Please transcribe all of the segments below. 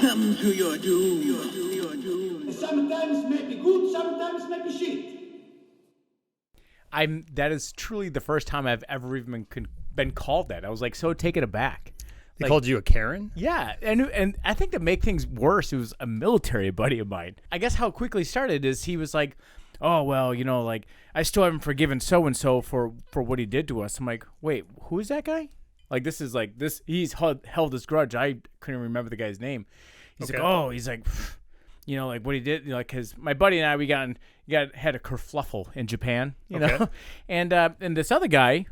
Welcome to your doom. Sometimes may be good, sometimes may be shit. That is truly the first time I've ever even been called that. I was like so taken aback. They called you a Karen? Yeah, and I think to make things worse, it was a military buddy of mine. I guess how it quickly started is he was like, oh, well, like, I still haven't forgiven so-and-so for what he did to us. I'm like, wait, who is that guy? Like, this is like, he's held this grudge. I couldn't remember the guy's name. He's like, oh, he's like, like what he did, like, because my buddy and I, we had a kerfluffle in Japan, you know, and this other guy,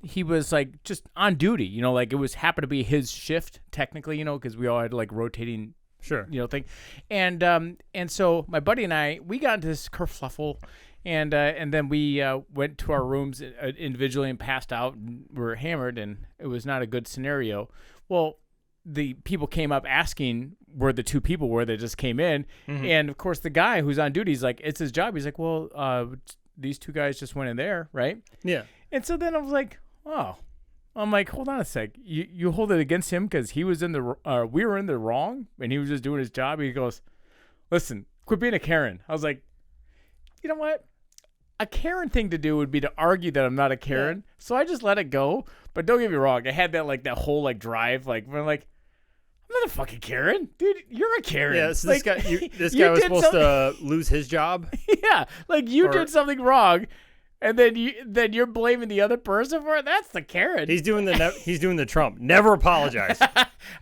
he was like just on duty, like it happened to be his shift technically, because we all had like rotating, thing, and so my buddy and I, we got into this kerfluffle, and then we went to our rooms individually and passed out, and we were hammered, and it was not a good scenario. Well, the people came up asking where the two people were that just came in. Mm-hmm. And of course the guy who's on duty, he's like, it's his job. He's like, well, these two guys just went in there. Right. Yeah. And so then I was like, oh, I'm like, hold on a sec. You hold it against him because he was we were in the wrong and he was just doing his job. He goes, listen, quit being a Karen. I was like, you know what? A Karen thing to do would be to argue that I'm not a Karen. Yeah. So I just let it go. But don't get me wrong. I had that whole drive. Like, when I'm like, I'm not a fucking Karen. Dude, you're a Karen. Yeah, so this guy was supposed to lose his job? Yeah. Like, you did something wrong. And then you're blaming the other person for it. That's the Karen. He's doing the Trump. Never apologize.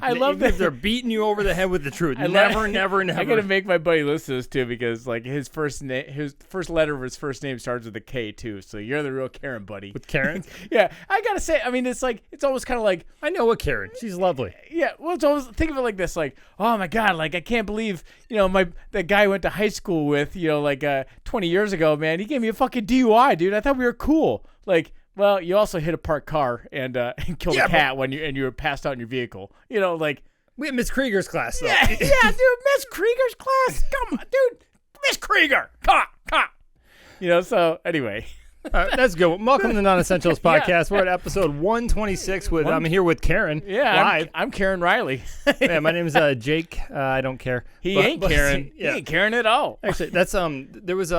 I love that they're beating you over the head with the truth. Never. I gotta make my buddy listen to this too because like his first letter of his first name starts with a K too. So you're the real Karen, buddy. With Karen? Yeah, I gotta say. I mean, it's almost kind of like I know a Karen. She's lovely. Yeah. Well, it's almost think of it like this. Like, oh my God, like I can't believe the guy I went to high school with 20 years ago, man. He gave me a fucking DUI, dude. I thought we were cool. Like, well, you also hit a parked car and killed a cat when you were passed out in your vehicle. Like we had Miss Krieger's class. Though. Yeah, dude, Miss Krieger's class. Come on, dude, Miss Krieger. Come on. So anyway. That's good. Welcome to the Non-Essentials Podcast. Yeah. We're at episode 126 I'm here with Karen. Yeah, live. I'm Karen Riley. Yeah, my name is Jake. I don't care. He ain't Karen. Yeah. He ain't Karen at all. Actually, that's there was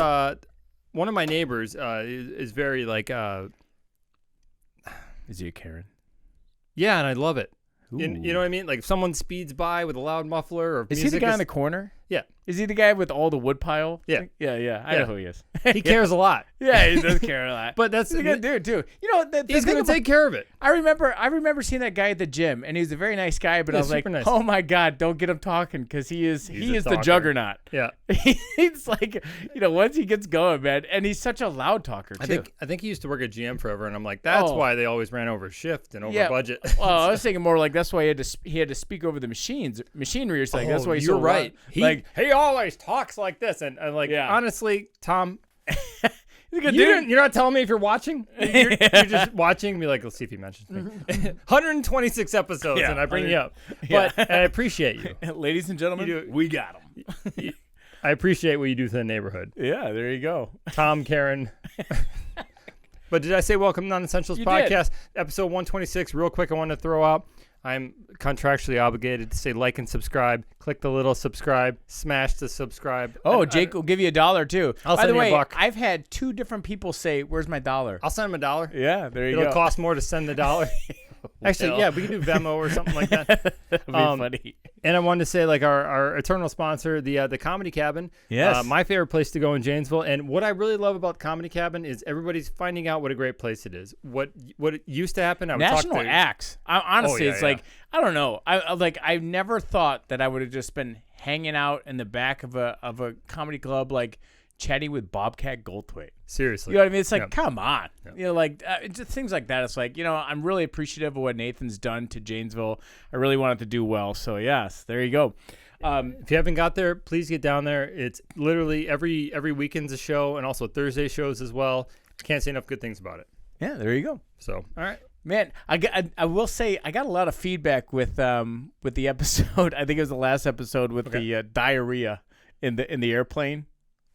one of my neighbors is very like is he a Karen? Yeah, and I love it. You know what I mean? Like if someone speeds by with a loud muffler or is he the guy in the corner? Yeah. Is he the guy with all the wood pile? Yeah. Yeah. I know who he is. He cares a lot. Yeah, he does care a lot. But that's he's a good dude too. He's going to take care of it. I remember seeing that guy at the gym, and he was a very nice guy. But I was like, nice. Oh my God, don't get him talking because he is the juggernaut. Yeah. He's like, once he gets going, man, and he's such a loud talker too. I think he used to work at GM forever, and I'm like, that's why they always ran over shift and over budget. Well, I was thinking more like that's why he had to speak over the machinery or something. That's why he's you're so right. Loud. He always talks like this, and like honestly, Tom. He's a good dude. You're not telling me if you're watching. You're just watching. Be like, let's see if he mentions me. 126 episodes, and I bring you up. But and I appreciate you, ladies and gentlemen. We got him. I appreciate what you do to the neighborhood. Yeah, there you go, Tom, Karen. But did I say welcome to Non-Essentials Podcast, episode 126? Real quick, I want to throw out. I'm contractually obligated to say like and subscribe. Click the little subscribe. Smash the subscribe. Oh, Jake will give you $1 too. By the way, I've had 2 different people say, "Where's my $1?" I'll send him $1. Yeah, there you go. It'll cost more to send the $1. Actually, yeah, we can do Venmo or something like that. That'd be funny. And I wanted to say, like our eternal sponsor, the Comedy Cabin. Yes. My favorite place to go in Janesville. And what I really love about Comedy Cabin is everybody's finding out what a great place it is. What used to happen. I would National talk to, acts. Honestly, it's like I don't know. I never thought that I would have just been hanging out in the back of a comedy club like chatting with Bobcat Goldthwait. Seriously. You know what I mean? It's like, come on. Just things like that. It's like, I'm really appreciative of what Nathan's done to Janesville. I really want it to do well. So, yes, there you go. If you haven't got there, please get down there. It's literally every weekend's a show and also Thursday shows as well. Can't say enough good things about it. Yeah, there you go. So, all right. Man, I will say I got a lot of feedback with the episode. I think it was the last episode with the diarrhea in the airplane.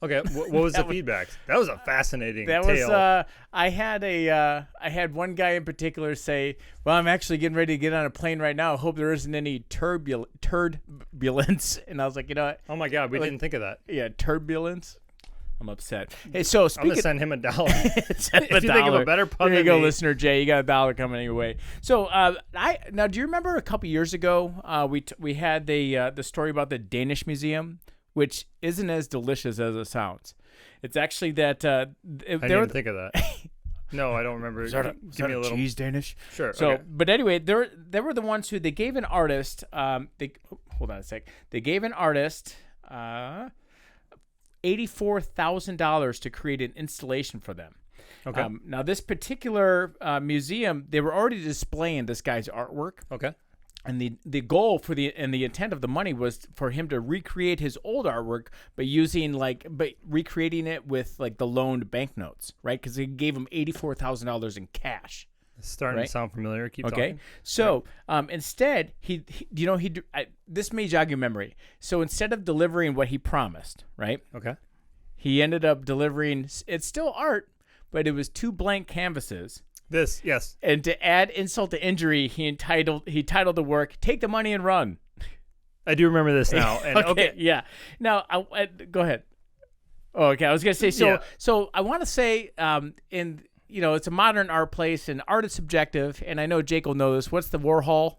Okay, what was the feedback? That was a fascinating That tale. was I had one guy in particular say, "Well, I'm actually getting ready to get on a plane right now. I hope there isn't any turbulence." And I was like, you know what? Oh my God, we didn't think of that. Yeah, turbulence. I'm upset. Hey, so I'm gonna send him $1. Send him If you think of a better pun there you than go, me. listener Jay. You got $1 coming your way. So now, do you remember a couple years ago we had the story about the Danish Museum, which isn't as delicious as it sounds. It's actually that I didn't think of that. No, I don't remember. Give me a little cheese Danish. Sure. So, okay. but anyway, they were the ones who they gave an artist. Hold on a sec. They gave an artist $84,000 to create an installation for them. Okay. Now, this particular museum, they were already displaying this guy's artwork. Okay. And the goal for the intent of the money was for him to recreate his old artwork, but recreating it with like the loaned banknotes, right? Because they gave him $84,000 in cash. It's starting to sound familiar. Keep okay. talking. So instead, this may jog your memory. So instead of delivering what he promised, right? Okay. He ended up delivering. It's still art, but it was 2 blank canvases. Yes. And to add insult to injury, he titled the work "Take the Money and Run." I do remember this now. And okay. Yeah. Now, go ahead. Oh, okay. I was gonna say So I want to say, it's a modern art place, and art is subjective. And I know Jake will know this. What's the Warhol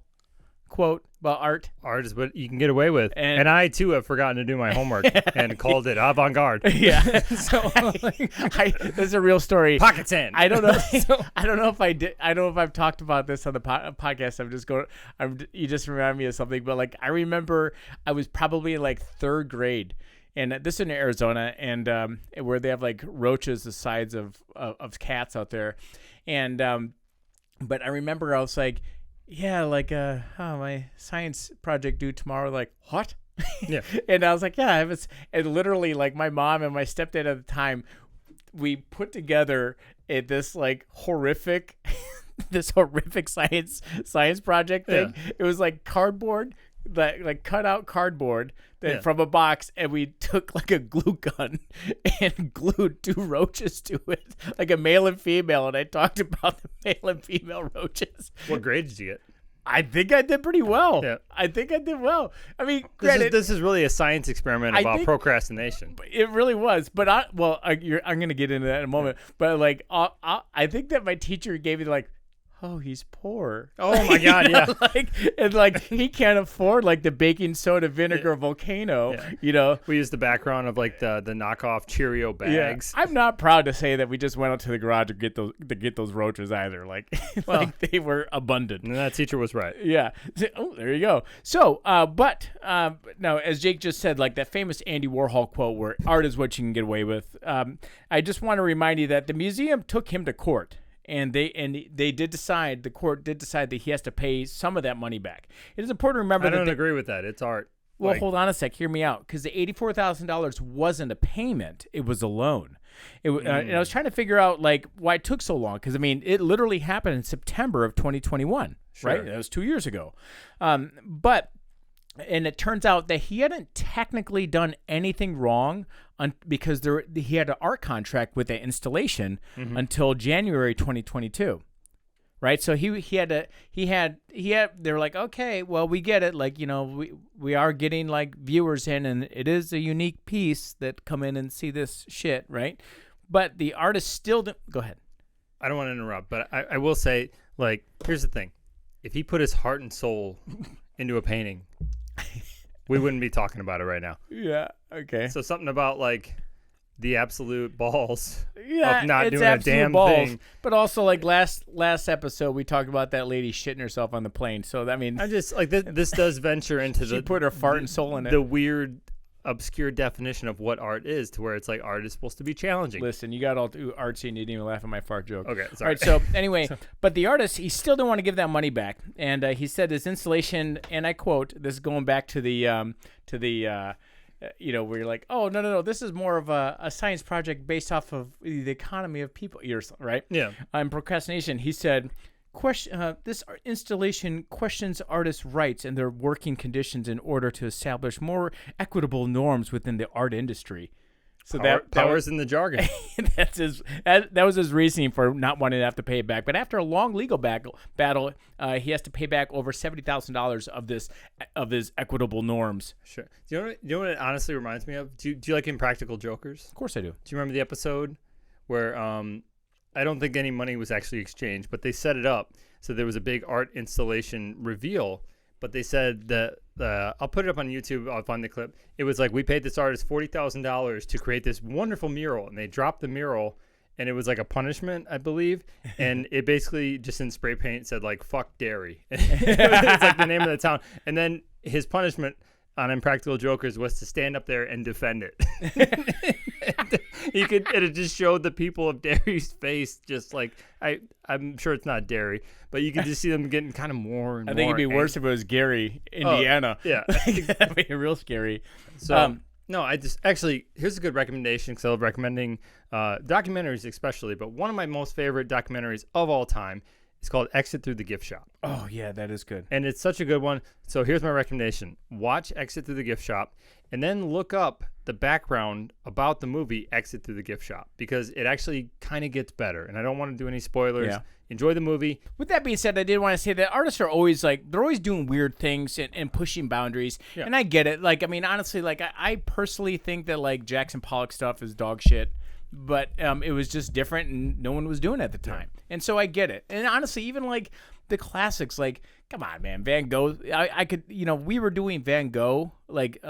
quote about art? Art is what you can get away with. And I too have forgotten to do my homework and called it avant-garde. Yeah. So this is a real story. Pockets in. I don't know. I don't know if I did. I don't know if I've talked about this on the podcast. You just remind me of something. But like, I remember I was probably in like 3rd grade, and this is in Arizona, and where they have like roaches the size of cats out there, and but I remember I was like, yeah, like my science project due tomorrow. Like, what? Yeah. And I was like, yeah, and literally like my mom and my stepdad at the time, we put together this like horrific science project thing. Yeah. It was like cardboard, like cut out cardboard from a box, and we took like a glue gun and glued 2 roaches to it, like a male and female. And I talked about the male and female roaches. What grade did you get? I think I did pretty well. Yeah. I think I did well. I mean, granted, This is really a science experiment about procrastination. it really was. But I'm going to get into that in a moment. But like, I think that my teacher gave me like, oh, he's poor. Oh my God, yeah. Like he can't afford like the baking soda vinegar volcano. Yeah. You know, We used the background of like the knockoff Cheerio bags. I'm not proud to say that we just went out to the garage to get those roaches either. Like, like they were abundant. And that teacher was right. Yeah. Oh, there you go. So, but now, as Jake just said, like that famous Andy Warhol quote where art is what you can get away with. I just want to remind you that the museum took him to court. And the court did decide that he has to pay some of that money back. It is important to remember I don't agree with that. It's art. Well, hold on a sec. Hear me out. Because the $84,000 wasn't a payment. It was a loan. And I was trying to figure out like why it took so long. Because, I mean, it literally happened in September of 2021. Sure. Right? That was 2 years ago. And it turns out that he hadn't technically done anything wrong because he had an art contract with the installation until January 2022, right? So they were like, okay, well, we get it. Like, we are getting like viewers in, and it is a unique piece that come in and see this shit, right? But the artist still go ahead. I don't want to interrupt, but I will say, like, here's the thing. If he put his heart and soul into a painting, we wouldn't be talking about it right now. Yeah. Okay. So something about like the absolute balls of not doing a damn thing. But also like last episode we talked about that lady shitting herself on the plane. So I mean, I just like this does venture into she put her fart and soul in it. The weird, obscure definition of what art is, to where it's like art is supposed to be challenging. Listen, you got all too artsy and you didn't even laugh at my fart joke. Okay, sorry. All right, so anyway, but the artist, he still didn't want to give that money back. And he said his installation, and I quote, this is going back to the where you're like, oh, no, this is more of a science project based off of the economy of people, right? Yeah. Procrastination, he said, this installation questions artists' rights and their working conditions in order to establish more equitable norms within the art industry. So Power's in the jargon. that was his reasoning for not wanting to have to pay it back. But after a long legal battle, he has to pay back over $70,000 of his equitable norms. Sure. Do you know what it honestly reminds me of? Do you like Impractical Jokers? Of course I do. Do you remember the episode where I don't think any money was actually exchanged, but they set it up so there was a big art installation reveal. But they said that I'll put it up on YouTube. I'll find the clip. It was like, we paid this artist $40,000 to create this wonderful mural, and they dropped the mural, and it was like a punishment, I believe. And it basically just in spray paint said like "fuck dairy." It's like the name of the town. And then his punishment on Impractical Jokers was to stand up there and defend it. It just showed the people of Derry's face, just like I'm sure it's not Derry, but you could just see them getting kind of more and more. I think it'd be worse if it was Gary, Indiana. Oh, yeah, that'd be real scary. So no, here's a good recommendation because I love recommending documentaries especially, but one of my most favorite documentaries of all time. It's called Exit Through the Gift Shop. Oh, yeah, that is good. And it's such a good one. So here's my recommendation. Watch Exit Through the Gift Shop and then look up the background about the movie Exit Through the Gift Shop because it actually kind of gets better. And I don't want to do any spoilers. Yeah. Enjoy the movie. With that being said, I did want to say that artists are always they're always doing weird things and pushing boundaries. Yeah. And I get it. Like, I mean, honestly, like I personally think that like Jackson Pollock stuff is dog shit. But it was just different, and no one was doing it at the time. Yeah. And so I get it. And honestly, even like the classics, like, come on, man, Van Gogh. I could, we were doing Van Gogh, like,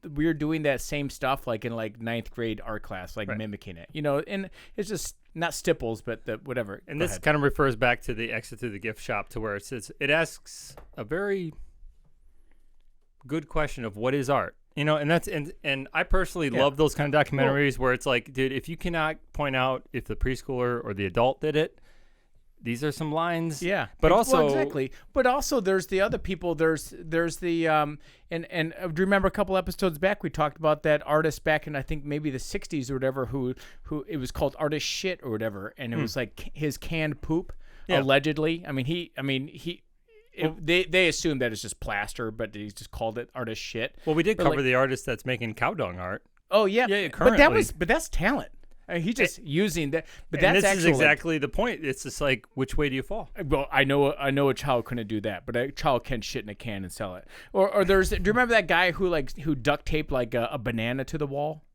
we were doing that same stuff, like in like 9th grade art class, like mimicking it, and it's just not stipples, but whatever. And this kind of refers back to the Exit Through the Gift Shop, to where it asks a very good question of what is art. And I personally love those kind of documentaries where it's like, dude, if you cannot point out if the preschooler or the adult did it, these are some lines. Yeah. But also exactly. But also there's the other people. There's the and do you remember a couple episodes back we talked about that artist back in I think maybe the 60s or whatever who it was called Artist Shit or whatever, and it was like his canned poop allegedly. They assume that it's just plaster, but he just called it Artist Shit. Well, we did cover the artist that's making cow dung art. Oh yeah, currently. But that's talent. He's just using that. But and that's this is exactly the point. It's just like, which way do you fall? Well, I know a child couldn't do that, but a child can shit in a can and sell it. Or do you remember that guy who duct taped like a banana to the wall?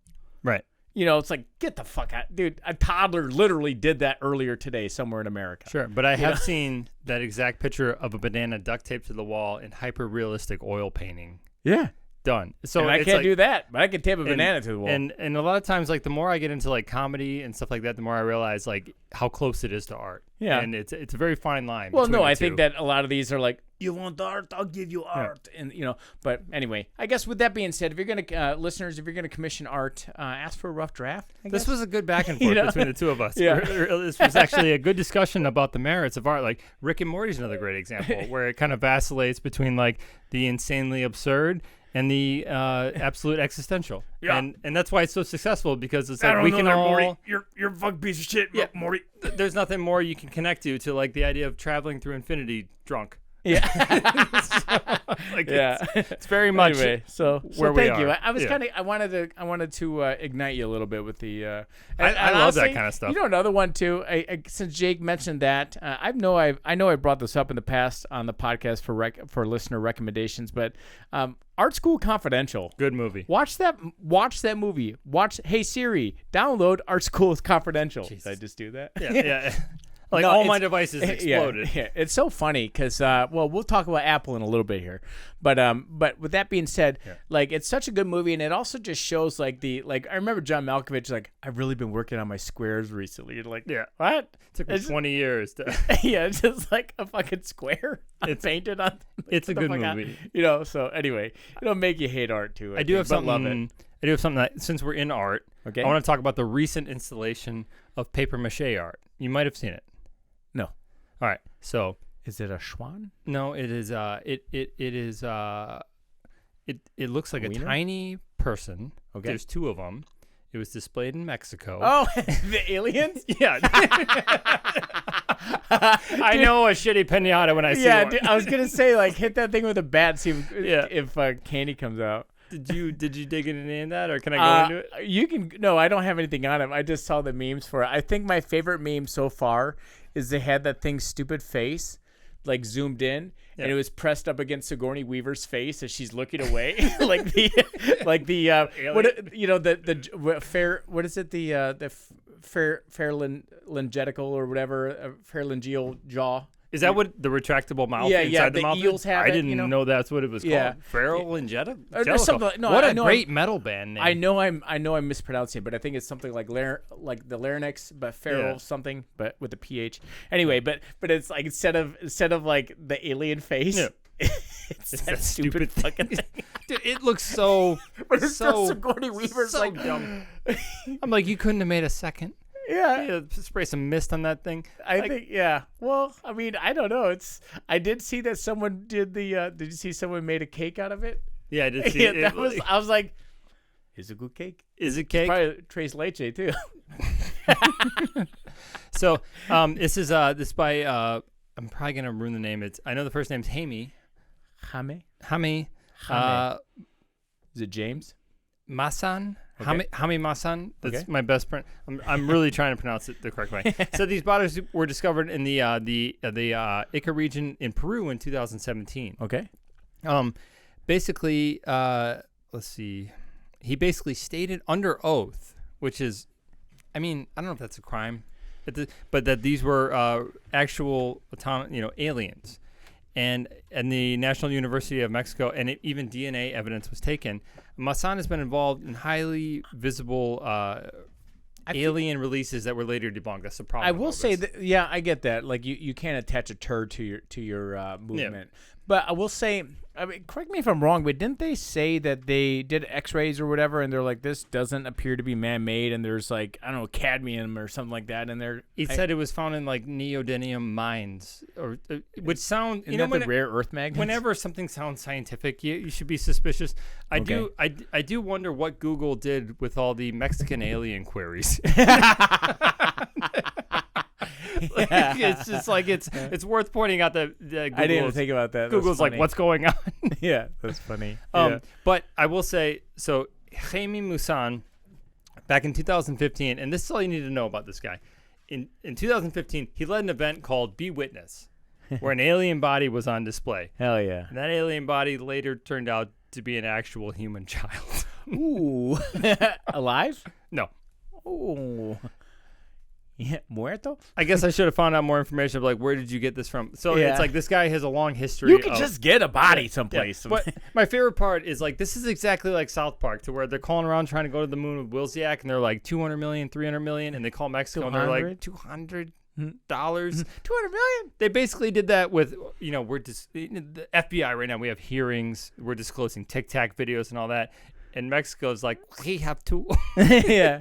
Right. It's like, get the fuck out. Dude, a toddler literally did that earlier today somewhere in America. Sure, but I have seen that exact picture of a banana duct taped to the wall in hyper-realistic oil painting. Yeah. Done. So and I can't do that, but I can tape a banana to the wall. And a lot of times, like, the more I get into, like, comedy and stuff like that, the more I realize, like, how close it is to art. Yeah. And it's a very fine line. Well, no, I think that a lot of these are like, you want art, I'll give you art. Yeah. And, but anyway, I guess with that being said, if you're going to, listeners, if you're going to commission art, ask for a rough draft. This was a good back and forth between the two of us. Yeah. This was actually a good discussion about the merits of art. Like, Rick and Morty's another great example where it kind of vacillates between, like, the insanely absurd and the absolute existential. Yeah. And that's why it's so successful, because it's like, we can all... Morty. You're a fucking piece of shit, Morty. There's nothing more you can connect to like the idea of traveling through infinity drunk. Yeah. It's very much where we thank are. you. I was kind of I wanted to ignite you a little bit with the I love honestly, that kind of stuff. Another one too. Since Jake mentioned that, I know I brought this up in the past on the podcast for listener recommendations, but Art School Confidential. Good movie. Watch that movie. Hey Siri, download Art School Confidential. Jesus. Did I just do that? Yeah. Like, all my devices exploded. Yeah, it's so funny because, we'll talk about Apple in a little bit here, but with that being said, like, it's such a good movie, and it also just shows I remember John Malkovich, like, I've really been working on my squares recently. You're like, what? It took me 20 years to. Yeah, it's just like a fucking square. It's painted on. It's a good movie. So anyway, it'll make you hate art too. I do have something that, since we're in art, I want to talk about the recent installation of paper mache art. You might have seen it. No. All right. So, is it a swan? No, it is. It looks like a tiny person. Okay. There's two of them. It was displayed in Mexico. Oh, the aliens? Yeah. I know a shitty pinata when I see one. Dude, I was gonna say, like, hit that thing with a bat, see if candy comes out. Did you dig into any of that, or can I go into it? You can. No, I don't have anything on him. I just saw the memes for it. I think my favorite meme so far is they had that thing's stupid face, like zoomed in, and it was pressed up against Sigourney Weaver's face as she's looking away, like the what is it, the pharyngetical or whatever, pharyngeal jaw. Is that what the retractable mouth inside the mouth eels is? have I it, didn't know that's what it was called. Pharyngetic? Or something like, no, what I a know great metal band name. I know I'm mispronouncing it, but I think it's something like like the larynx, but feral something, but with a ph. Anyway, but it's like instead of like the alien face, it's that stupid fucking thing. Dude, it looks so. But it's so Sigourney Weaver's so like dumb. I'm like, you couldn't have made a second. Yeah, spray some mist on that thing. I think, yeah. Well, I mean, I don't know. I did see that someone did the. Did you see someone made a cake out of it? Yeah, I did see it. I was like, "Is it good cake? Is it cake?" Probably tres leche too. So, this by. I'm probably gonna ruin the name. I know the first name's Jaime. Jaime. Is it James? Masan. Okay. Jaime Masan. That's Okay. my best friend. I'm really trying to pronounce it the correct way. So these bottles were discovered in the Ica region in Peru in 2017. Okay. Basically, let's see. He basically stated under oath, which is, I mean, I don't know if that's a crime, but that these were actual aliens. And the National University of Mexico, and even DNA evidence was taken. Masan has been involved in highly visible alien releases that were later debunked. That's the problem. I will say that, yeah, I get that. Like you can't attach a turd to your movement. Yeah. But I will say, I mean, correct me if I'm wrong, but didn't they say that they did X-rays or whatever, and they're like, this doesn't appear to be man-made, and there's like, I don't know, cadmium or something like that in there? He said it was found in like neodymium mines, or which sound, Isn't that the rare earth magnets? Whenever something sounds scientific, you should be suspicious. I do wonder what Google did with all the Mexican alien queries. It's just like it's worth pointing out that Google, I didn't even think about that. Google's like, what's going on? Yeah, that's funny. But I will say, so Jaime Maussan, back in 2015, and this is all you need to know about this guy. In 2015, he led an event called Be Witness, where an alien body was on display. Hell yeah! And that alien body later turned out to be an actual human child. Ooh, alive? No. Ooh. Yeah, muerto? I guess I should have found out more information of like, where did you get this from? So it's like this guy has a long history. You can just get a body someplace. Yeah. But my favorite part is like, this is exactly like South Park, to where they're calling around trying to go to the moon with Wilsiak, and they're like 200 million, 300 million, and they call Mexico 200? And they're like $200. $200 million. They basically did that with, we're just the FBI right now. We have hearings. We're disclosing Tic Tac videos and all that. And Mexico's like, we have to. Yeah.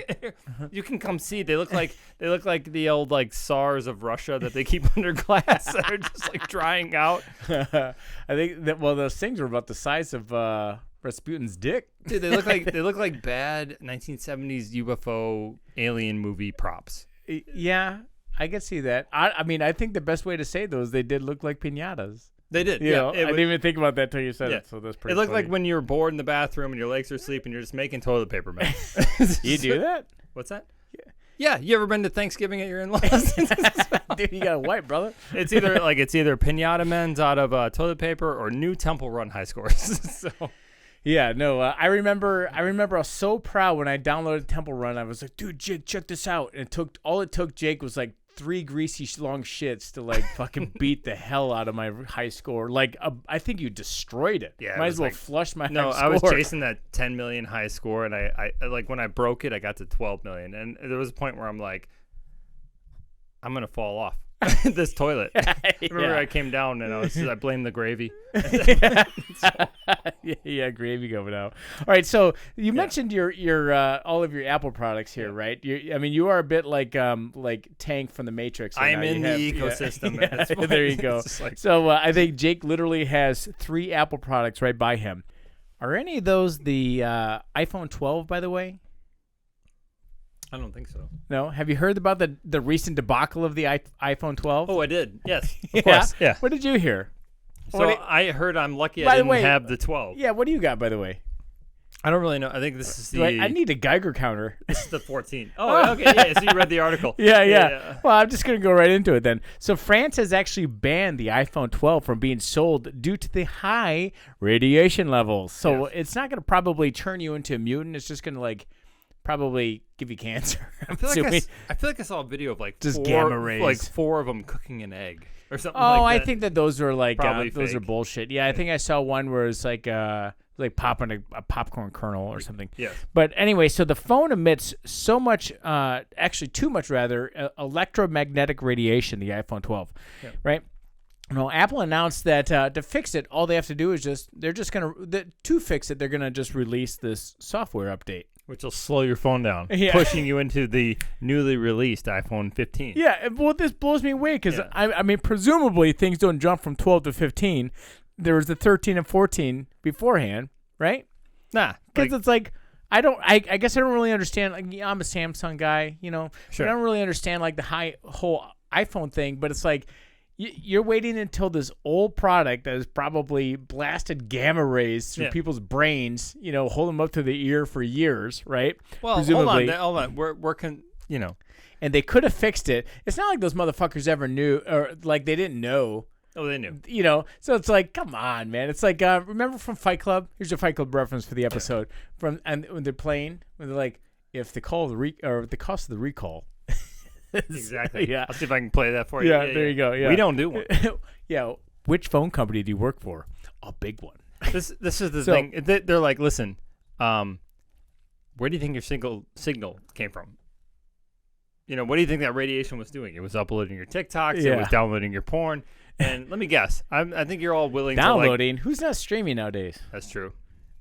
You can come see. They look like the old like SARS of Russia that they keep under glass that are just like drying out. I think that those things were about the size of Rasputin's dick. Dude, they look like bad 1970s UFO alien movie props. Yeah, I can see that. I mean, I think the best way to say those, they did look like piñatas. They did. I didn't even think about that till you said it. So that's pretty. It looked funny. like when you were bored in the bathroom and your legs are asleep and you're just making toilet paper, man. You do that? What's that? Yeah. You ever been to Thanksgiving at your in-laws? Dude, you got a wipe, brother. It's either piñata men's out of toilet paper or new Temple Run high scores. So. Yeah, no, I remember I was so proud when I downloaded Temple Run. I was like, dude, Jake, check this out. And it took Jake was like 3 greasy long shits to like fucking beat the hell out of my high score. Like, I think you destroyed it. Yeah, might as well flush my high score. I was chasing that 10 million high score, and I like when I broke it, I got to 12 million, and there was a point where I'm like, I'm gonna fall off this toilet. Remember, I came down and I blamed the gravy. Yeah, gravy going out. All right, so you mentioned your all of your Apple products here, right? You are a bit like Tank from the Matrix. I am in the ecosystem. Yeah, there you go. So I think Jake literally has 3 Apple products right by him. Are any of those the iPhone 12, by the way? I don't think so. No? Have you heard about the recent debacle of the iPhone 12? Oh, I did. Yes, of course. Yeah. What did you hear? So I heard I'm lucky I didn't have the 12. Yeah, what do you got, by the way? I don't really know. I think this is the. I need a Geiger counter. This is the 14. Oh, okay. Yeah. So you read the article. Yeah. Well, I'm just going to go right into it then. So France has actually banned the iPhone 12 from being sold due to the high radiation levels. So it's not going to probably turn you into a mutant. It's just going to like probably give you cancer. I feel like I saw a video of like just four, gamma rays. like 4 of them cooking an egg or something. Oh, like that. I think that those are like those are fake. bullshit. Yeah, I think I saw one where it's like popping a popcorn kernel or something. Yes. But anyway, so the phone emits so much, actually too much rather, electromagnetic radiation, the iPhone 12, right? Apple announced that to fix it, all they have to do is to fix it, they're going to just release this software update. Which will slow your phone down, pushing you into the newly released iPhone 15. Yeah, well, this blows me away because, I mean, presumably things don't jump from 12 to 15. There was the 13 and 14 beforehand, right? Nah. Because it's like, I guess I don't really understand. Like, I'm a Samsung guy, Sure. I don't really understand like the whole iPhone thing, but it's like, you're waiting until this old product that has probably blasted gamma rays through people's brains, hold them up to the ear for years, right? Well, presumably. hold on. We're And they could have fixed it. It's not like those motherfuckers ever knew, or like they didn't know. Oh, they knew. So it's like, come on, man. It's like, remember from Fight Club? Here's your Fight Club reference for the episode. And when they're playing, when they're like, if the cost of the recall. Exactly. Yeah. I'll see if I can play that for you. Yeah, there you go. Yeah. We don't do one. Yeah. Which phone company do you work for? A big one. This is the thing. They're like, listen, where do you think your signal came from? What do you think that radiation was doing? It was uploading your TikToks. It was downloading your porn. And let me guess. I think you're all willing downloading. to Who's not streaming nowadays? That's true.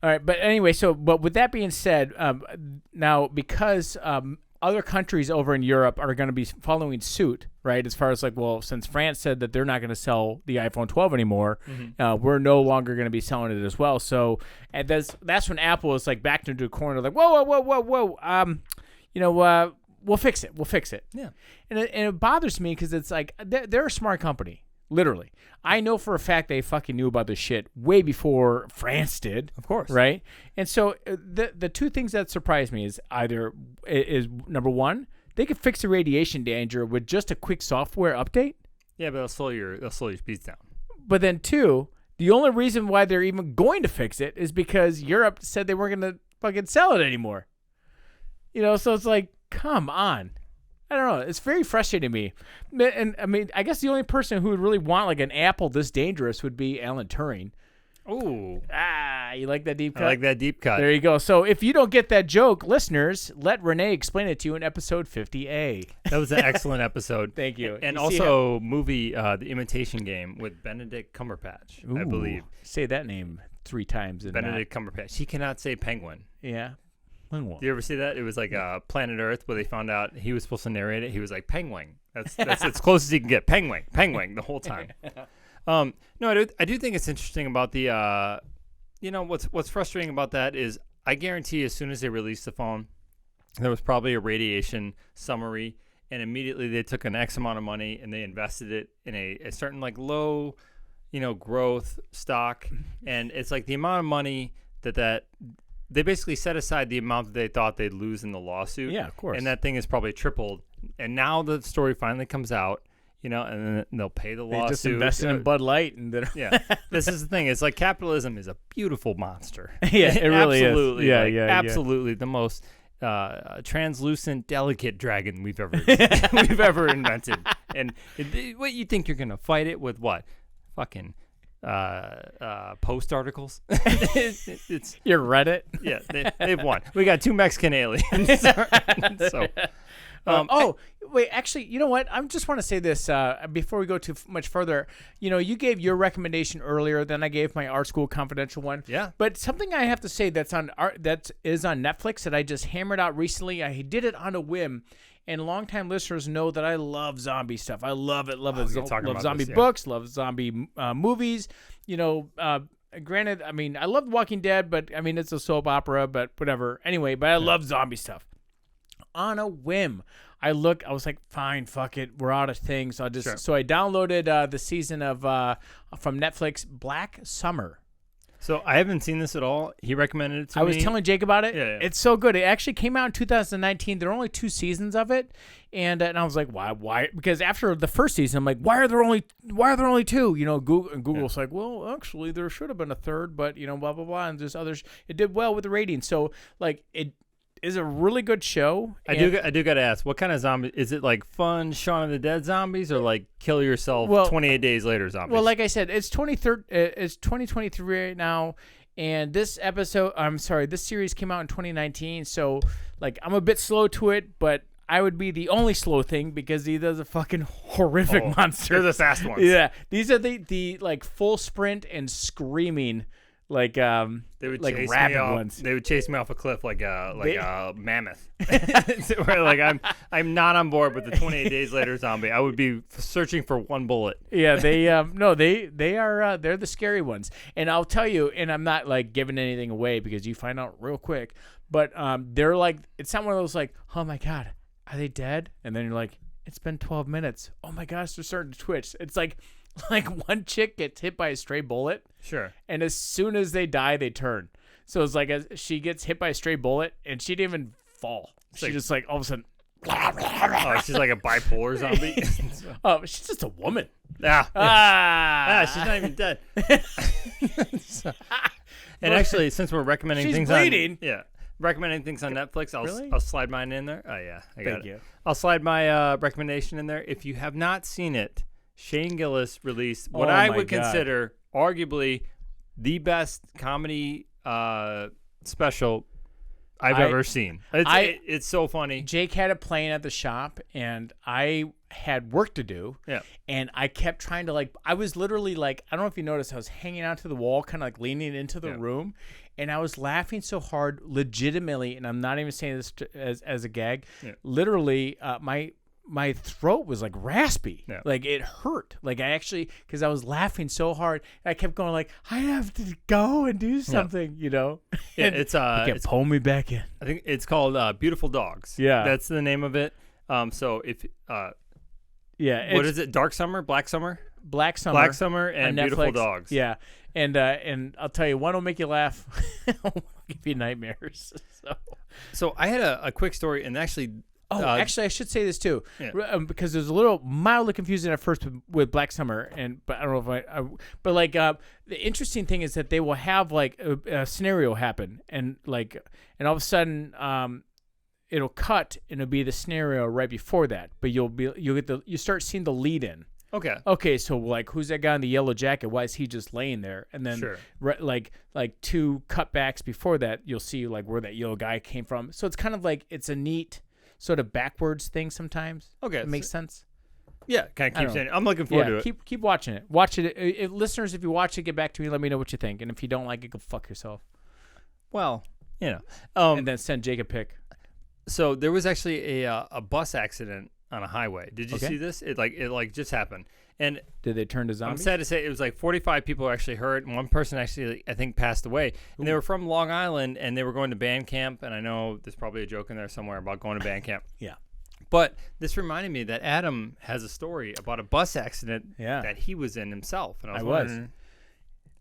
All right, but anyway, but with that being said, now because other countries over in Europe are going to be following suit, right? As far as like, well, since France said that they're not going to sell the iPhone 12 anymore, we're no longer going to be selling it as well. So, and that's when Apple is like backed into a corner, like, whoa, we'll fix it. Yeah, and it bothers me because it's like they're a smart company. Literally. I know for a fact they fucking knew about this shit way before France did. Of course. Right? And so the two things that surprise me is number one, they could fix the radiation danger with just a quick software update. Yeah, but they'll slow your speeds down. But then two, the only reason why they're even going to fix it is because Europe said they weren't going to fucking sell it anymore. So it's like, come on. I don't know. It's very frustrating to me. And I mean, I guess the only person who would really want like an Apple this dangerous would be Alan Turing. Ooh. You like that deep cut? I like that deep cut. There you go. So if you don't get that joke, listeners, let Renee explain it to you in episode 50A. That was an excellent episode. Thank you. And also movie The Imitation Game with Benedict Cumberbatch, I believe. Say that name 3 times. Benedict Cumberbatch. He cannot say penguin. Yeah. Do you ever see that? It was like Planet Earth where they found out he was supposed to narrate it. He was like, penguin. That's as close as he can get. Penguin the whole time. No, I do think it's interesting about the, what's frustrating about that is I guarantee as soon as they released the phone, there was probably a radiation summary, and immediately they took an X amount of money and they invested it in a certain like low, growth stock. And it's like the amount of money that they basically set aside the amount that they thought they'd lose in the lawsuit. Yeah, of course. And that thing is probably tripled. And now the story finally comes out, and then they'll pay the lawsuit. They just invested in Bud Light. Yeah. This is the thing. It's like capitalism is a beautiful monster. Yeah, it really absolutely, is. Yeah, absolutely the most translucent, delicate dragon we've ever invented. And what you think you're going to fight it with what? Fucking post articles. It's your Reddit. Yeah, they've won. We got 2 Mexican aliens. So, wait, actually, you know what? I just want to say this before we go too much further. You gave your recommendation earlier, then I gave my Art School Confidential one. Yeah. But something I have to say that is on Netflix that I just hammered out recently. I did it on a whim. And longtime listeners know that I love zombie stuff. I love it. Love zombie books. Love zombie movies. Granted, I mean, I love Walking Dead, but I mean, it's a soap opera, but whatever. Anyway, but I love zombie stuff. On a whim, I was like, fine, fuck it. We're out of things. So I downloaded the season of from Netflix, Black Summer. So I haven't seen this at all. He recommended it to me. I was telling Jake about it. Yeah. It's so good. It actually came out in 2019. There are only 2 seasons of it, and I was like, why? Because after the first season, I'm like, why are there only 2? You know, Google's like, well, actually, there should have been a third, but you know, blah blah blah, and there's others. It did well with the ratings, so like it is a really good show. I do got to ask, what kind of zombie is it? Like fun Shaun of the Dead zombies, or like kill yourself 28 days later zombies? Well, like I said, it's 2023 right now, and this series came out in 2019. So like I'm a bit slow to it, but I would be the only slow thing because he does a fucking horrific monster. They're the fast ones. Yeah, these are the like full sprint and screaming. Like they would like chase rabid me off, ones. They would chase me off a cliff like a mammoth. Where like I'm not on board with the 28 days later zombie. I would be searching for one bullet. Yeah, they they are they're the scary ones. And I'll tell you, and I'm not like giving anything away because you find out real quick. But they're like, it's not one of those like, oh my god, are they dead? And then you're like, it's been 12 minutes. Oh my gosh, they're starting to twitch. It's like one chick gets hit by a stray bullet. Sure. And as soon as they die, they turn. So it's like she gets hit by a stray bullet, and she didn't even fall. She just like all of a sudden. Oh, she's like a bipolar zombie. Oh, she's just a woman. Yeah. She's not even dead. And actually, since we're recommending she's things bleeding. recommending things on Netflix, Really? I'll slide mine in there. Oh yeah, I got Thank it. you. I'll slide my recommendation in there. If you have not seen it, Shane Gillis released what Oh I my would God. consider arguably the best comedy special I've ever seen. It's so funny. Jake had it playing at the shop, and I had work to do. Yeah. And I kept trying to I was literally like, I don't know if you noticed, I was hanging out to the wall, kind of like leaning into the room, and I was laughing so hard, legitimately, and I'm not even saying this as a gag. Yeah. Literally, my throat was like raspy. Yeah. Like it hurt. Like I actually, because I was laughing so hard, I kept going like, I have to go and do something, you know? Yeah, it kept pulling me back in. I think it's called Beautiful Dogs. Yeah. That's the name of it. So if what is it? Dark Summer? Black Summer? Black Summer and Beautiful Dogs. Yeah. And I'll tell you, one will make you laugh. One will give you nightmares. So I had a quick story, and actually actually, I should say this too, because it was a little mildly confusing at first with Black Summer, but I don't know if but like the interesting thing is that they will have like a scenario happen, and all of a sudden it'll cut and it'll be the scenario right before that, but you start seeing the lead in. Okay, so like who's that guy in the yellow jacket? Why is he just laying there? And then like 2 cutbacks before that, you'll see like where that yellow guy came from. So it's kind of like it's a neat sort of backwards thing sometimes. Okay. It makes sense. Yeah, kind of keep saying it. I'm looking forward to it. Keep watching it. Watch it. Listeners, if you watch it, get back to me. Let me know what you think. And if you don't like it, go fuck yourself. Well, you know. And then send Jake a pic. So there was actually a bus accident on a highway. Did you see this? It just happened. And did they turn to zombies? I'm sad to say it was like 45 people were actually hurt, and one person actually, I think, passed away. And they were from Long Island, and they were going to band camp. And I know there's probably a joke in there somewhere about going to band camp. Yeah. But this reminded me that Adam has a story about a bus accident that he was in himself. And I was wondering,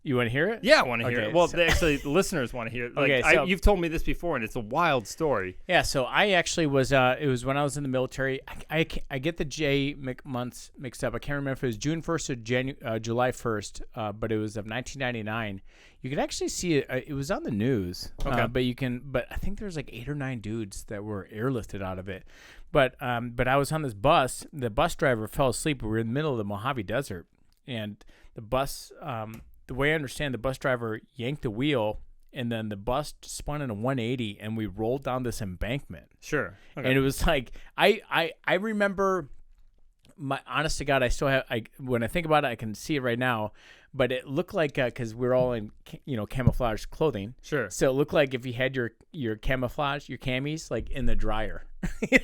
you want to hear it? Yeah, I want to hear it. Well, the listeners want to hear it. Like, you've told me this before, and it's a wild story. Yeah, so I actually was, it was when I was in the military. I get the J months mixed up. I can't remember if it was June 1st or July 1st, but it was of 1999. You could actually see it. It was on the news. Okay. But I think there was like 8 or 9 dudes that were airlifted out of it. But I was on this bus. The bus driver fell asleep. We were in the middle of the Mojave Desert, and the bus, the way I understand, the bus driver yanked the wheel, and then the bus spun in a 180, and we rolled down this embankment. Sure. Okay. And it was like I remember. Honest to God, I still have. When I think about it, I can see it right now. But it looked like because we're all in camouflage clothing. Sure. So it looked like if you had your camouflage, your camis, like in the dryer.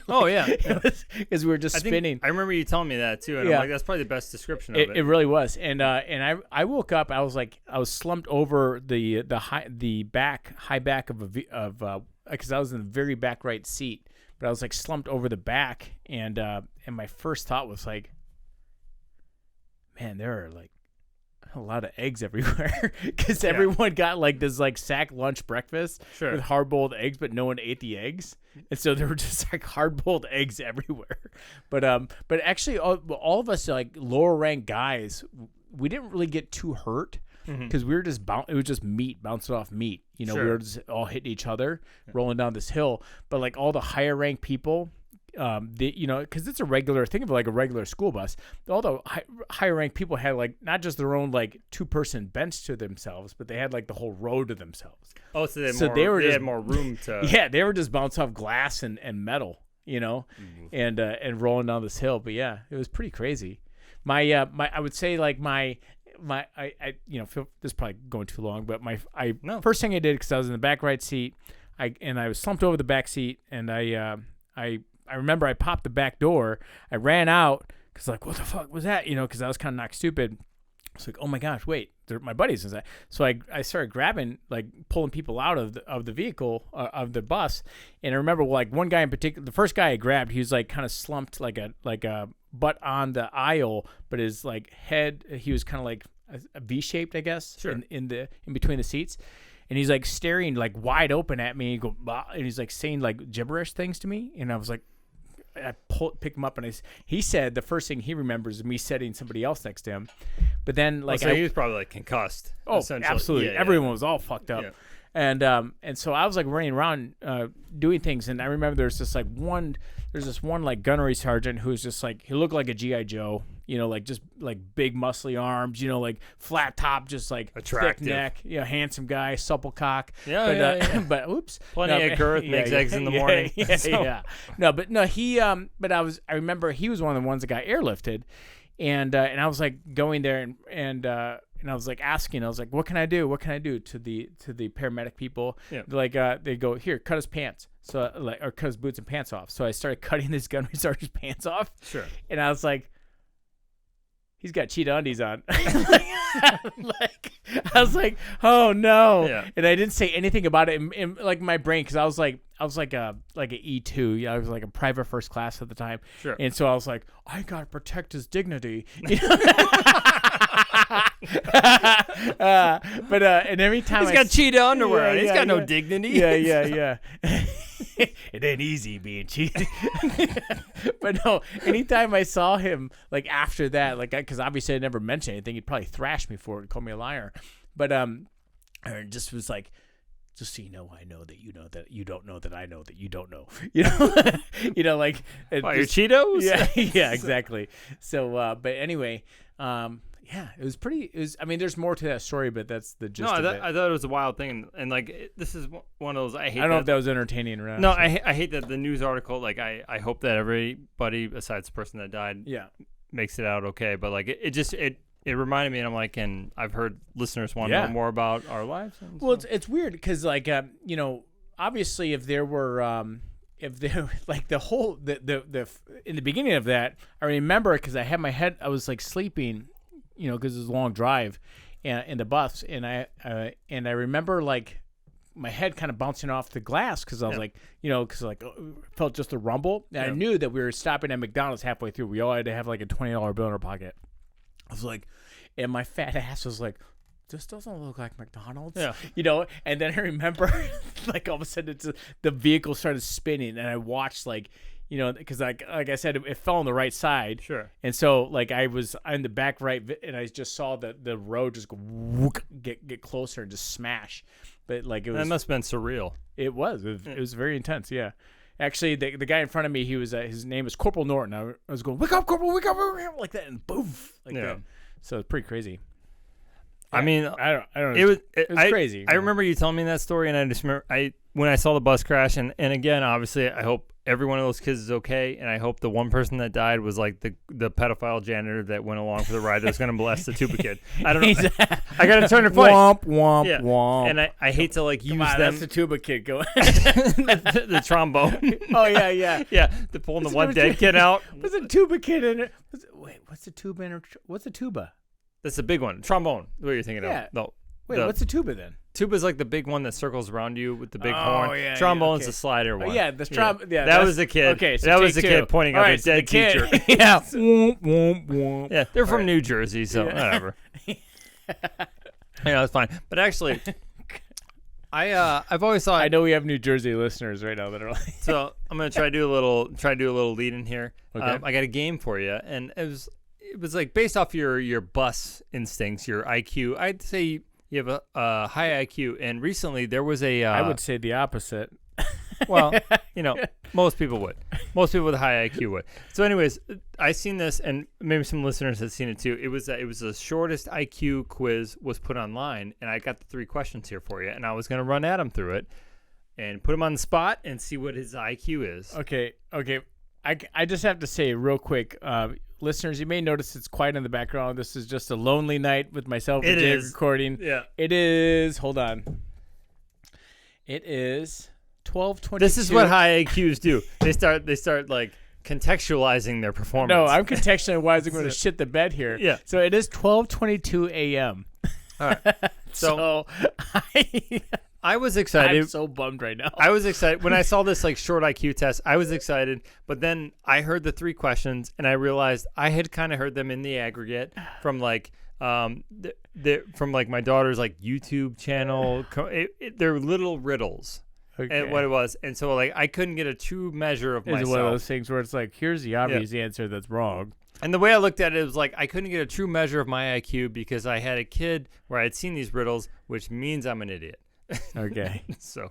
Oh yeah. Because we were just spinning. I remember you telling me that too, and I'm like, that's probably the best description of it. It really was. And I woke up. I was slumped over the high back of because I was in the very back right seat. But I was like slumped over the back, and my first thought was like, man, there are like a lot of eggs everywhere because everyone got like this like sack lunch breakfast with hard-boiled eggs, but no one ate the eggs, and so there were just like hard-boiled eggs everywhere. But actually, all of us like lower ranked guys, we didn't really get too hurt because we were just it was just meat bouncing off meat. You know, we were just all hitting each other, rolling down this hill. But like all the higher ranked people. Because it's a regular, think of it like a regular school bus. All the higher ranked people had like not just their own like 2-person bench to themselves, but they had like the whole row to themselves. Oh, so they had more room to. Yeah, they were just bouncing off glass and metal, you know, and rolling down this hill. But yeah, it was pretty crazy. I would say like I feel this is probably going too long, but first thing I did because I was in the back right seat, I was slumped over the back seat, and I remember I popped the back door. I ran out because like, what the fuck was that? You know, because I was kind of knocked stupid. It's like, oh my gosh, wait, they're my buddies. So I started grabbing, like pulling people out of the vehicle, of the bus. And I remember like one guy in particular, the first guy I grabbed, he was like kind of slumped like a butt on the aisle, but his like head, he was kind of like a V-shaped, I guess, in between the seats. And he's like staring like wide open at me, and he's like saying like gibberish things to me. And I was like, I picked him up, and he said the first thing he remembers is me setting somebody else next to him. But then like so he was probably like concussed. Oh, absolutely. Everyone was all fucked up. Yeah. And so I was like running around doing things, and I remember there's this one like gunnery sergeant who was just like, he looked like a GI Joe, you know, like just like big muscly arms, you know, like flat top, just like attractive thick neck, handsome guy, supple cock. But oops, plenty of girth, makes eggs in the morning. I remember he was one of the ones that got airlifted, and I was like going there and I was like asking, I was like, what can I do? What can I do to the paramedic people? Yeah. Like they go, here, cut his pants. So or cut his boots and pants off. So I started cutting this gunnery sergeant's pants off. Sure. And I was like, he's got cheetah undies on. Like I was like, oh no. Yeah. And I didn't say anything about it in like my brain, because I was like a E2. I was like a private first class at the time. Sure. And so I was like, I gotta protect his dignity. You know? But and every time he's got cheetah underwear, he's got no dignity. Yeah. It ain't easy being cheated. But no, anytime I saw him like after that, like because obviously I never mentioned anything, he'd probably thrash me for it and call me a liar. But I just was like, just so you know, I know that you know that you don't know that I know that you don't know. You know, like your Cheetos. Yeah, exactly. So, but anyway, yeah, it was pretty. I mean, there's more to that story, but that's the gist of it. I thought it was a wild thing, and like this is one of those. I don't know if that was entertaining or not. No, I hate that the news article. Like I hope that everybody besides the person that died, makes it out okay. But like it reminded me, and I'm like, and I've heard listeners want to know more about our lives. Well, it's weird because like obviously if there were like the whole the in the beginning of that, I remember because I had my head, I was like sleeping, because it was a long drive, in the bus, and I remember like my head kind of bouncing off the glass because I was like, because like felt just a rumble, and I knew that we were stopping at McDonald's halfway through. We all had to have like a $20 bill in our pocket. I was like, and my fat ass was like, this doesn't look like McDonald's. Yeah. And then I remember like all of a sudden the vehicle started spinning, and I watched like, because like I said, it fell on the right side. Sure. And so like I was on the back right, and I just saw the road just go get closer and just smash. But like it was. That must have been surreal. It was. It was very intense. Yeah. Actually, the guy in front of me, he was his name was Corporal Norton. I was going, wake up, Corporal, wake up, like that, and boom, like that. So it's pretty crazy. I mean, I don't know. It was crazy. I remember you telling me that story, and I just remember when I saw the bus crash, and again, obviously, I hope every one of those kids is okay, and I hope the one person that died was like the pedophile janitor that went along for the ride that was going to molest the tuba kid. I don't know. I got to turn it funny. Womp, womp, womp. And I hate to like use them. That's the tuba kid going. the trombone. Oh, yeah. Yeah, they're pulling the one dead kid out. There's a tuba kid in it. Wait, what's the tuba in it? What's a tuba? That's the big one. Trombone. What you're thinking of. No. Wait, what's a tuba then? Tuba's like the big one that circles around you with the big horn. Yeah, Trombone's the slider one. Yeah, the that was the kid. Okay, so that was the kid pointing out the dead teacher. Yeah. Womp, womp, womp. Yeah, they're from New Jersey, so whatever. It's fine. But actually, I've always thought. I know we have New Jersey listeners right now that are like. So I'm gonna try to do a little lead in here. Okay. I got a game for you, and it was like based off your bus instincts, your IQ. I'd say you have a high IQ, and recently there was a. I would say the opposite. Well, most people would. Most people with a high IQ would. So, anyways, I seen this, and maybe some listeners have seen it too. It was the shortest IQ quiz was put online, and I got the 3 questions here for you, and I was gonna run Adam through it, and put him on the spot and see what his IQ is. Okay. I just have to say real quick, listeners, you may notice it's quiet in the background. This is just a lonely night with myself and Jake recording. Yeah. It is. Hold on. It is 12:22. This is what high IQs do. They start like contextualizing their performance. No, I'm contextualizing going to shit the bed here. Yeah. So it is 12:22 a.m. All right. So I was excited. I'm so bummed right now. I was excited when I saw this like short IQ test. I was excited, but then I heard the 3 questions and I realized I had kind of heard them in the aggregate from like from like my daughter's like YouTube channel. They're little riddles. Okay. And what it was, and so like I couldn't get a true measure of myself. It's one of those things where it's like, here's the obvious answer that's wrong. And the way I looked at it was like I couldn't get a true measure of my IQ because I had a kid where I had seen these riddles, which means I'm an idiot. Okay. So,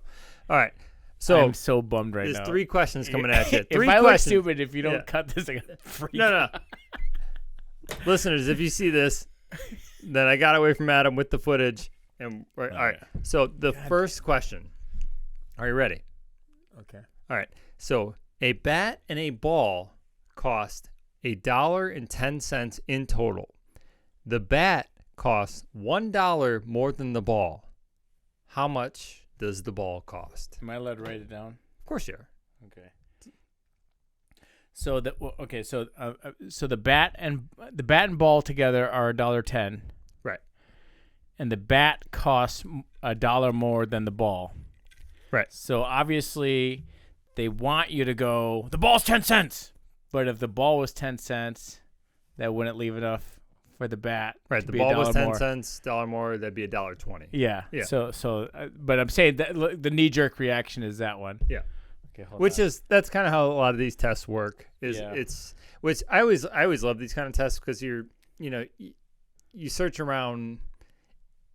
all right. So I'm so bummed right now. There's 3 questions coming at you. 3 if I questions. look stupid, if you don't cut this, I'm gonna freak. No. Listeners, if you see this, then I got away from Adam with the footage. And all right. So the first question. Are you ready? Okay. All right. So a bat and a ball cost $1.10 in total. The bat costs $1 more than the ball. How much does the ball cost? Am I allowed to write it down? Of course you are. Okay. So so the bat and ball together are $1.10. Right. And the bat costs $1 more than the ball. Right. So obviously they want you to go, the ball's 10 cents. But if the ball was 10 cents, that wouldn't leave enough for the bat. Right. The ball was 10 cents, $1 more, that'd be $1.20. Yeah. So but I'm saying that the knee jerk reaction is that one. Yeah. Okay, hold on. That's kind of how a lot of these tests work. Which I always love these kind of tests because you search around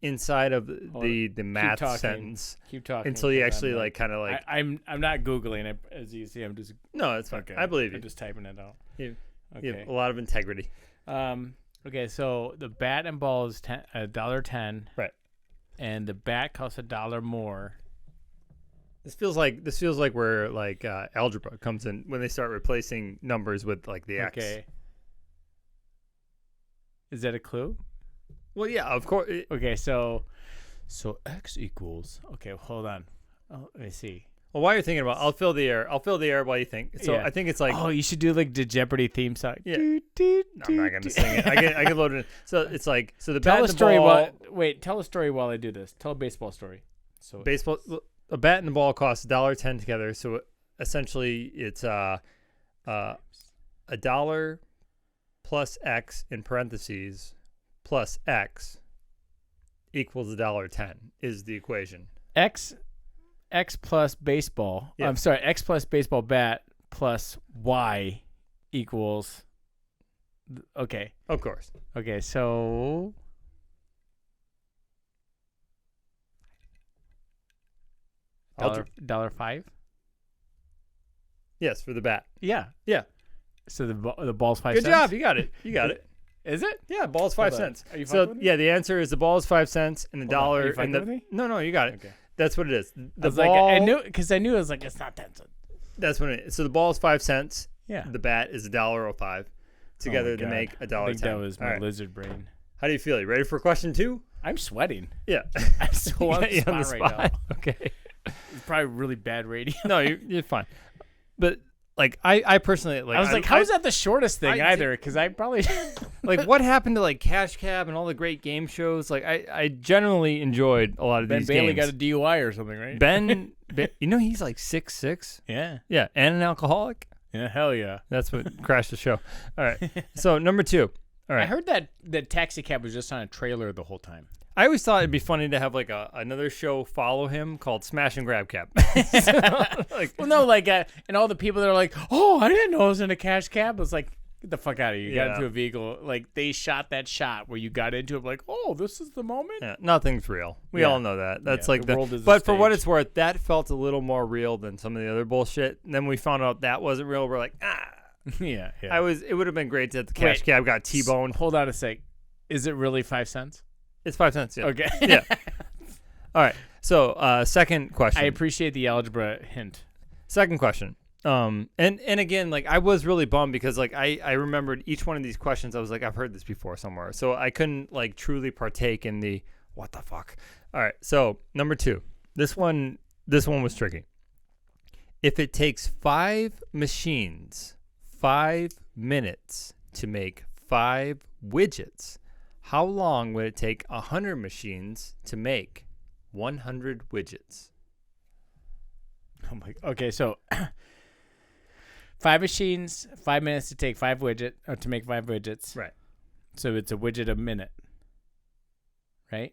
inside of the math sentence. Keep talking until you actually like kind of like. I'm not Googling it, as you see. I'm just. No, it's fine. Okay. I believe you. I'm just typing it out. You have a lot of integrity. Okay, so the bat and ball is $1.10. Right. And the bat costs $1 more. This feels like where like algebra comes in when they start replacing numbers with like the x. Okay. Is that a clue? Well, yeah, of course. Okay, so x equals. Okay, hold on. Oh, let me see. Well, while you're thinking about, I'll fill the air while you think. So I think it's like. Oh, you should do like the Jeopardy theme song. Yeah. I'm not gonna sing it. I can load it in. So it's like the tell bat a and the story ball. tell a story while I do this. Tell a baseball story. So baseball. A bat and the ball cost $1.10 together. So essentially, it's $1 plus x in parentheses plus x equals $1.10 is the equation. X plus baseball. Yeah. I'm sorry, X plus baseball bat plus Y equals. Okay. Of course. Okay, so. $1.05? Yes, for the bat. Yeah. Yeah. So the ball's 5 Good cents. job. You got it. You got it. Is it? Yeah, ball's 5 cents. Are you so fucking with me? yeah, the answer is the ball is 5 cents and the dollar. Are you fucking and with me? No, you got it. Okay. That's what it is. I was like, I knew it was like, it's not 10 cents. That's what it is. So the ball is 5 cents. Yeah. The bat is $1.05. Together to make $1.10. I think that was my right. lizard brain. How do you feel? You ready for question 2? I'm sweating. Yeah. I'm so on You the spot right now. Okay. It's probably really bad radio. No, you're fine. But like I personally like I was like, how is that the shortest thing either? Because I probably like what happened to like Cash Cab and all the great game shows. Like I generally enjoyed a lot of these Ben Bailey games. got a DUI or something, right? Ben, he's like 6'6". Yeah. Yeah, and an alcoholic. Yeah, hell yeah. That's what crashed the show. All right. So number 2. All All right. I heard that the taxi cab was just on a trailer the whole time. I always thought it'd be funny to have like another show follow him called Smash and Grab Cab. Well, no, like, and all the people that are like, oh, I didn't know it was in a cash cab. It's like, get the fuck out of here. You got into a vehicle. Like, they shot that shot where you got into it, like, oh, this is the moment? Yeah, nothing's real. We all know that. That's like the world is a But for what stage. it's worth, that felt a little more real than some of the other bullshit. And then we found out that wasn't real. We're like, yeah. It would have been great that the cash cab got T-boned. Hold on a sec. Is it really 5 cents? It's 5 cents. Yeah. Okay. Yeah. All right. So, second question. I appreciate the algebra hint. Second question. And again, like I was really bummed because like I remembered each one of these questions. I was like, I've heard this before somewhere. So I couldn't like truly partake in the what the fuck. All right. So number 2, this one was tricky. If it takes 5 machines 5 minutes to make 5 widgets, how long would it take 100 machines to make 100 widgets? Oh my. Okay, so 5 machines, 5 minutes to take 5 to make 5 widgets. Right. So it's a widget a minute, right?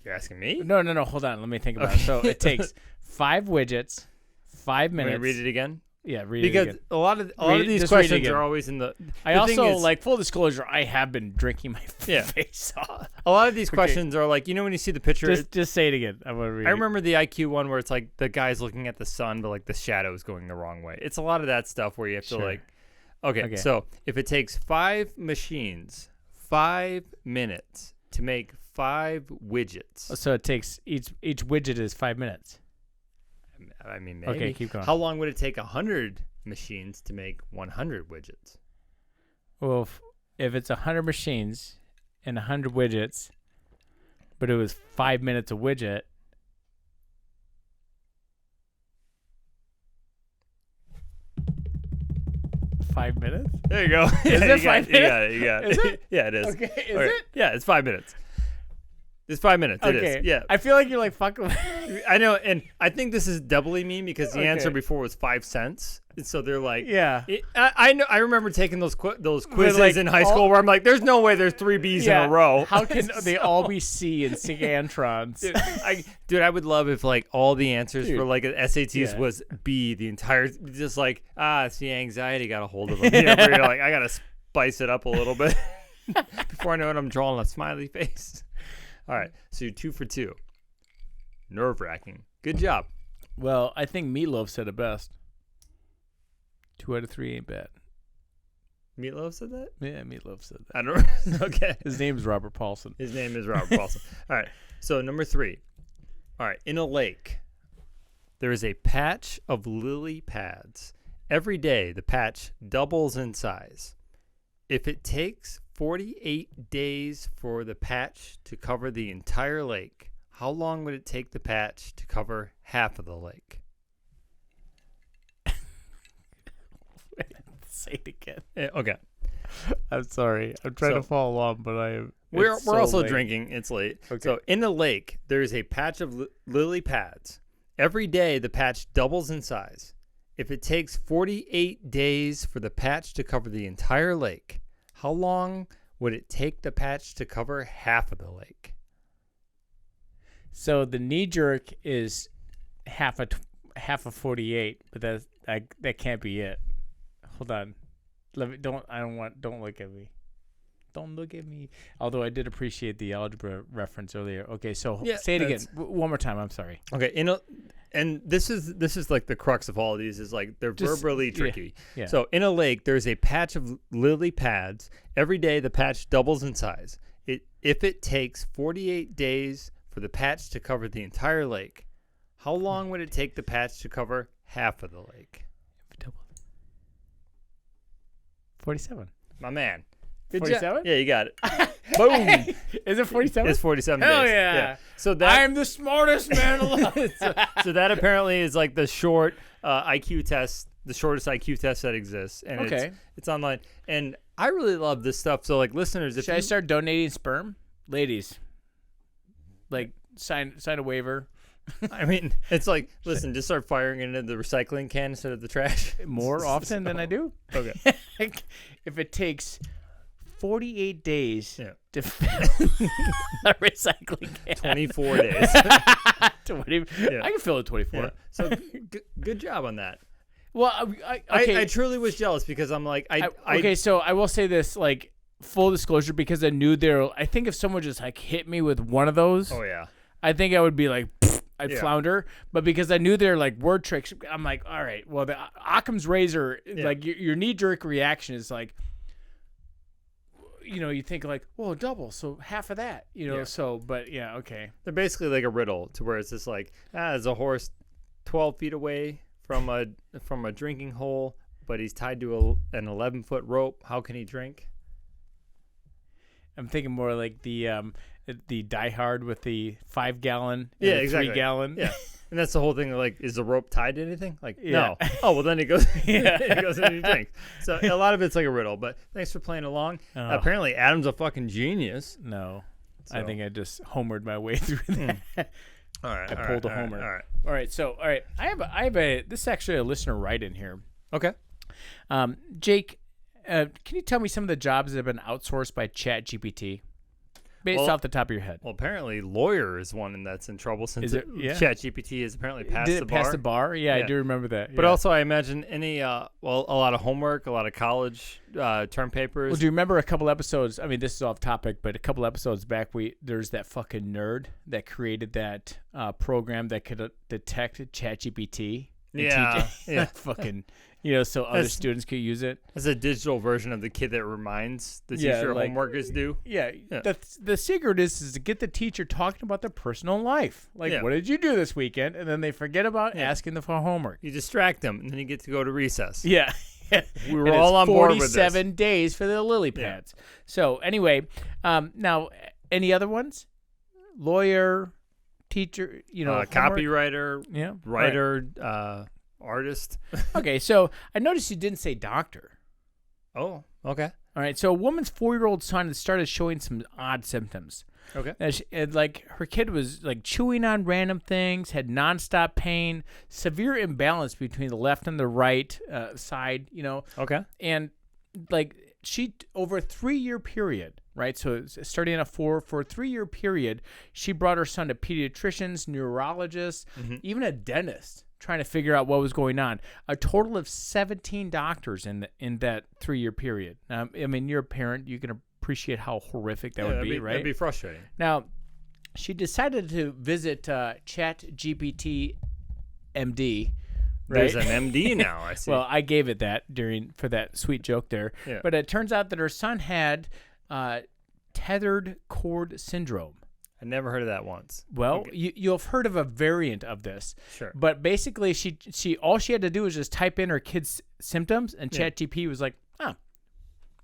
You're asking me? No. Hold on. Let me think about it. So it takes 5 widgets, 5 minutes. Can we read it again? Yeah, read Because it again. a lot of these just read it questions again. are always in the. I the thing also is, like full disclosure. I have been drinking my Yeah. face off. a lot of these questions are like, you know when you see the picture. Just say it again. I want to read. I remember the IQ one where it's like the guy's looking at the sun, but like the shadow is going the wrong way. It's a lot of that stuff where you have to like. Okay, so if it takes 5 machines 5 minutes to make 5 widgets. So it takes each widget is 5 minutes. I mean, maybe. Okay, keep going. How long would it take 100 machines to make 100 widgets? Well, if it's 100 machines and 100 widgets, but it was 5 minutes a widget. Five minutes? There you go. Is it 5 minutes? You got it. Is it? Yeah, it is. Okay, is All right. it? Yeah, it's 5 minutes. It's 5 minutes. It Okay. is. Yeah. I feel like you're like fucking. I know, and I think this is doubly me because the answer Okay. before was 5 cents. And so they're like, Yeah. I know. I remember taking those quizzes like, in high school where I'm like, there's no way there's 3 B's in a row. How can they all be C and Sigantrons? Dude, I would love if like all the answers Dude. for like SATs Yeah. was B the entire, just like see, anxiety got a hold of them. You know, where you're like, I gotta spice it up a little bit before I know it. I'm drawing a smiley face. All right, so you're 2 for 2. Nerve-wracking. Good job. Well, I think Meatloaf said it best. 2 out of 3 ain't bad. Meatloaf said that? Yeah, Meatloaf said that. I don't. Okay. His name's Robert Paulson. His name is Robert Paulson. All right. So number 3. All right. In a lake, there is a patch of lily pads. Every day, the patch doubles in size. If it takes 48 days for the patch to cover the entire lake, how long would it take the patch to cover half of the lake? Say it again. Okay. I'm sorry. I'm trying to follow along, but I am. We're it's so also late. drinking. It's late. Okay. So in the lake, there is a patch of lily pads. Every day, the patch doubles in size. If it takes 48 days for the patch to cover the entire lake, how long would it take the patch to cover half of the lake? So the knee jerk is half of 48, but that can't be it. Hold on. Don't look at me. Don't look at me. Although I did appreciate the algebra reference earlier. Okay, so say it again. One more time. I'm sorry. Okay, and this is like the crux of all of these is like they're verbally tricky. Yeah. So in a lake, there's a patch of lily pads. Every day, the patch doubles in size. If it takes 48 days for the patch to cover the entire lake, how long would it take the patch to cover half of the lake? 47. My man. Good 47? job. Yeah, you got it. Boom. Is it 47? It's 47 Hell days. yeah. So that I'm the smartest man alive. so that apparently is like the short IQ test, the shortest IQ test that exists, and Okay. it's online. And I really love this stuff. So like listeners, if Should I you, start donating sperm? Ladies, like sign a waiver. I mean, it's like, listen, just start firing it into the recycling can instead of the trash. More often than I do. Okay. If it takes 48 days Yeah. to fill a recycling can. 24 days. 20, Yeah. I can fill it 24. Yeah. So good job on that. Well, okay. I truly was jealous because I'm like, okay, so I will say this, like, full disclosure, because I knew I think if someone just like hit me with one of those, oh yeah, I think I would be like, I'd flounder. But because I knew they're like word tricks, I'm like, all right, well, the Occam's razor, like your knee jerk reaction is like, you think like, well, double, so half of that, so, but yeah, okay. They're basically like a riddle to where it's just like, there's a horse 12 feet away from a drinking hole, but he's tied to an 11-foot rope. How can he drink? I'm thinking more like the Die Hard with the 5-gallon, yeah, the exactly, 3-gallon. Yeah, and that's the whole thing. Like, is the rope tied to anything? Like, yeah. No. Oh, well, then it goes. It goes into your drink. So a lot of it's like a riddle. But thanks for playing along. Apparently, Adam's a fucking genius. No, so. I think I just homered my way through that. All right, I pulled a homer. All right. So I have a. This is actually a listener write-in here. Okay. Jake, can you tell me some of the jobs that have been outsourced by ChatGPT? Based off the top of your head. Well, apparently lawyer is one that's in trouble since ChatGPT has apparently passed the bar. Pass the bar? Yeah, I do remember that. But also I imagine a lot of homework, a lot of college term papers. Well, do you remember a couple episodes? I mean, this is off topic, but a couple episodes back, there's that fucking nerd that created that program that could detect ChatGPT. Yeah. Fucking, so other students could use it. As a digital version of the kid that reminds the teacher homework is due. Yeah. The secret is to get the teacher talking about their personal life. Like, what did you do this weekend? And then they forget about asking them for homework. You distract them, and then you get to go to recess. Yeah. We were all on board with this. 47 days for the lily pads. Yeah. So, anyway, now, any other ones? Lawyer, teacher, copywriter, writer, right. Artist. Okay, so I noticed you didn't say doctor. Oh, okay. All right, so a woman's 4-year-old son had started showing some odd symptoms. Okay. Like her kid was like chewing on random things, had nonstop pain, severe imbalance between the left and the right side, Okay. And like she, over a 3-year period, right? So starting at 4 for a 3-year period, she brought her son to pediatricians, neurologists, even a dentist, trying to figure out what was going on. A total of 17 doctors in that 3-year period. I mean, you're a parent. You can appreciate how horrific that would be, right? That'd be frustrating. Now, she decided to visit ChatGPT MD. Right? There's an MD now, I see. Well, I gave it that for that sweet joke there. Yeah. But it turns out that her son had tethered cord syndrome. I never heard of that once. Well, okay. you've heard of a variant of this. Sure. But basically, she all she had to do was just type in her kid's symptoms, and ChatGPT was like,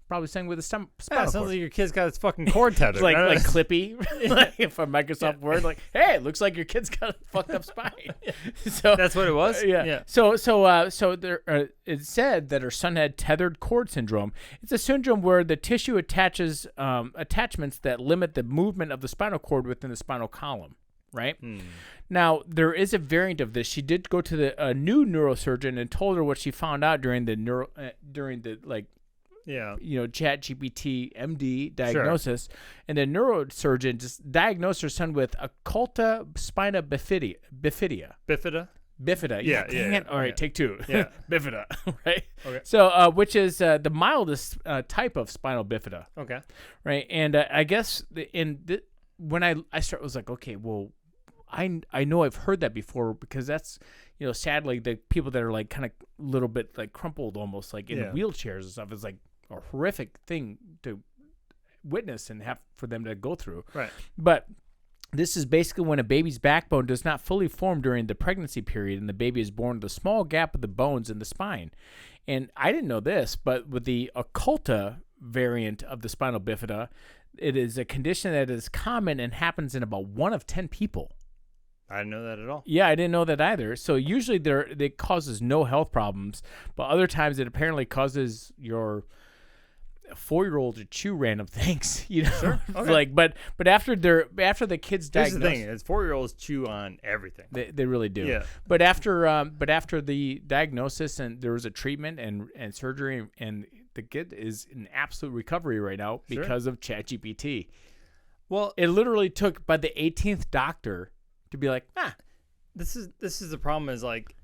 probably something with a spinal cord. Sounds like your kid's got his fucking cord tethered. like Clippy from Microsoft Word. Like, hey, it looks like your kid's got a fucked up spine. So that's what it was. Yeah. So there, it said that her son had tethered cord syndrome. It's a syndrome where the tissue attaches attachments that limit the movement of the spinal cord within the spinal column. Right. Now, there is a variant of this. She did go to a new neurosurgeon and told her what she found out during the ChatGPT MD diagnosis, and the neurosurgeon just diagnosed her son with occulta spina bifida. Bifida. Yeah. All right, take two. Yeah. Bifida. Right. Okay. So, which is the mildest type of spinal bifida. Okay. Right, and I guess when I was like, okay, well, I know I've heard that before because that's sadly the people that are like kind of a little bit like crumpled almost like in wheelchairs and stuff is like a horrific thing to witness and have for them to go through. Right. But this is basically when a baby's backbone does not fully form during the pregnancy period and the baby is born with a small gap of the bones in the spine. And I didn't know this, but with the occulta variant of the spinal bifida, it is a condition that is common and happens in about 1 of 10 people. I didn't know that at all. Yeah, I didn't know that either. So usually it causes no health problems, but other times it apparently causes your a 4-year-old to chew random things, you know. Sure. Okay. Like, but after the kids Here's the diagnosed, thing: is 4-year-olds chew on everything. they really do. Yeah. But after the diagnosis and there was a treatment and surgery, and the kid is in absolute recovery right now because of ChatGPT. Well, It literally took by the 18th doctor to be like, this is the problem. Is like,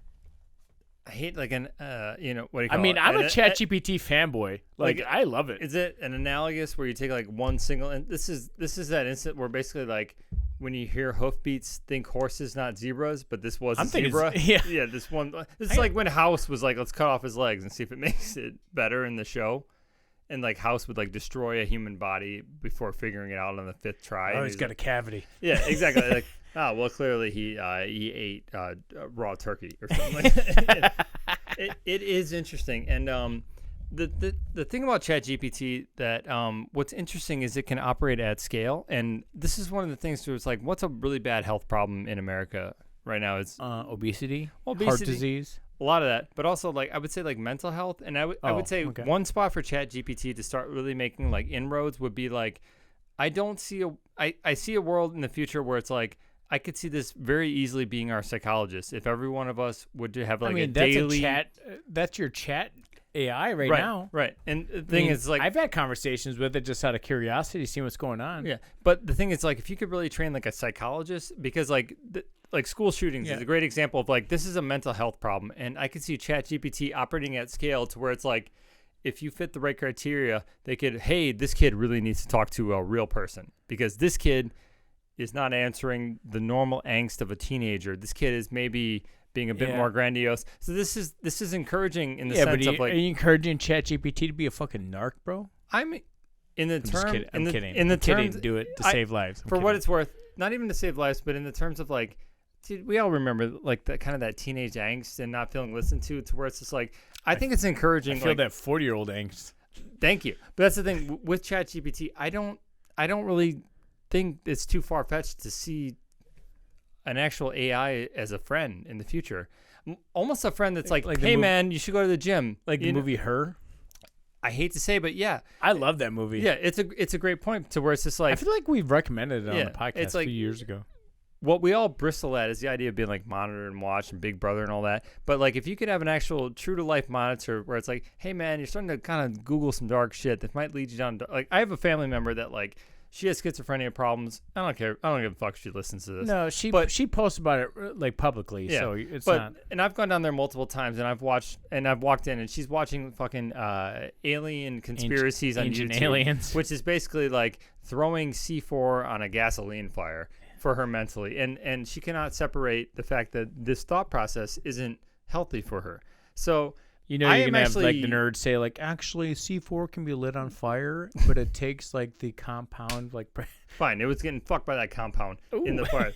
I hate like an what do you call I mean, it? I'm a ChatGPT fanboy. Like, I love it. Is it an analogous where you take like one single, and this is that instant where basically like when you hear hoofbeats, think horses, not zebras, but this was a zebra. Yeah. This is like when House was like, let's cut off his legs and see if it makes it better in the show. And like House would like destroy a human body before figuring it out on the 5th try. Oh, he's got a cavity. Yeah, exactly. Like, well, clearly he ate raw turkey or something. Like that. It is interesting, and the thing about ChatGPT that what's interesting is it can operate at scale, and this is one of the things where it's like, what's a really bad health problem in America right now? It's obesity, heart Obesity. disease. a lot of that, but also like I would say like mental health, and I would say one spot for ChatGPT to start really making like inroads would be like, I see a world in the future where it's like, I could see this very easily being our psychologist if every one of us would have like a daily that's your chat AI right now. Right. And the thing is, like, I've had conversations with it just out of curiosity, seeing what's going on. Yeah. But the thing is, like, if you could really train like a psychologist, because like school shootings is a great example of like, this is a mental health problem. And I could see ChatGPT operating at scale to where it's like, if you fit the right criteria, they could, hey, this kid really needs to talk to a real person because this kid is not answering the normal angst of a teenager. This kid is maybe being a bit more grandiose. So this is encouraging in the sense of like, are you encouraging ChatGPT to be a fucking narc, bro? I'm in the term. I'm kidding. In the terms, do it to save lives. For what it's worth, not even to save lives, but in the terms of like, dude, we all remember like that kind of that teenage angst and not feeling listened to where it's just like, I think it's encouraging. I feel that 40-year-old angst. Thank you. But that's the thing with ChatGPT. I don't really think it's too far-fetched to see an actual AI as a friend in the future. Almost a friend that's like hey, man, you should go to the gym. Like the movie Her? I hate to say, but yeah. I love that movie. Yeah, it's a great point to where it's just like. I feel like we've recommended it on the podcast a few years ago. What we all bristle at is the idea of being like monitored and watched and Big Brother and all that. But like if you could have an actual true-to-life monitor where it's like, hey, man, you're starting to kind of Google some dark shit that might lead you down. Like I have a family member that like, she has schizophrenia problems. I don't care. I don't give a fuck if she listens to this. No, she posts about it like publicly, so it's not. And I've gone down there multiple times, and I've walked in, and she's watching fucking alien conspiracies on YouTube, aliens, which is basically like throwing C4 on a gasoline fire for her mentally, and she cannot separate the fact that this thought process isn't healthy for her. So. You know, you're going to have like the nerds say like, actually C4 can be lit on fire, but it takes like the compound like. Fine, it was getting fucked by that compound in the fire.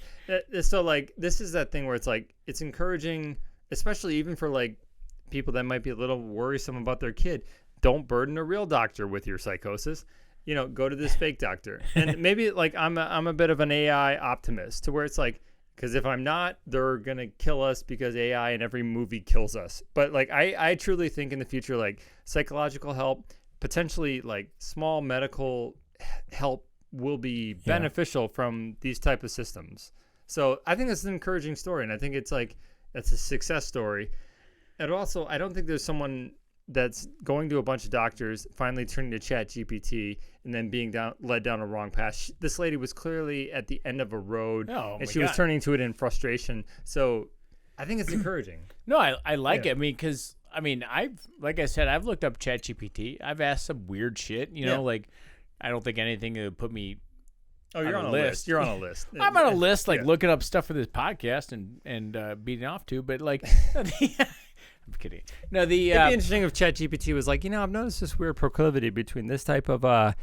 So like, this is that thing where it's like, it's encouraging, especially even for like people that might be a little worrisome about their kid. Don't burden a real doctor with your psychosis. You know, go to this fake doctor. And maybe like I'm a bit of an AI optimist to where it's like, because if I'm not, they're going to kill us because AI in every movie kills us. But, like, I truly think in the future, like, psychological help, potentially, like, small medical help will be beneficial from these type of systems. So I think that's an encouraging story, and I think it's, like, that's a success story. And also, I don't think there's someone that's going to a bunch of doctors, finally turning to ChatGPT, and then being led down a wrong path. This lady was clearly at the end of a road, and she was turning to it in frustration. So I think it's encouraging. No, I like it. I mean, because, I mean, I've looked up ChatGPT. I've asked some weird shit, you know, like, I don't think anything would put me you're on a list. You're on a list. I'm on a list, like, looking up stuff for this podcast and beating off to, but, like... I'm kidding. No, it'd be interesting if ChatGPT was like, you know, I've noticed this weird proclivity between this type of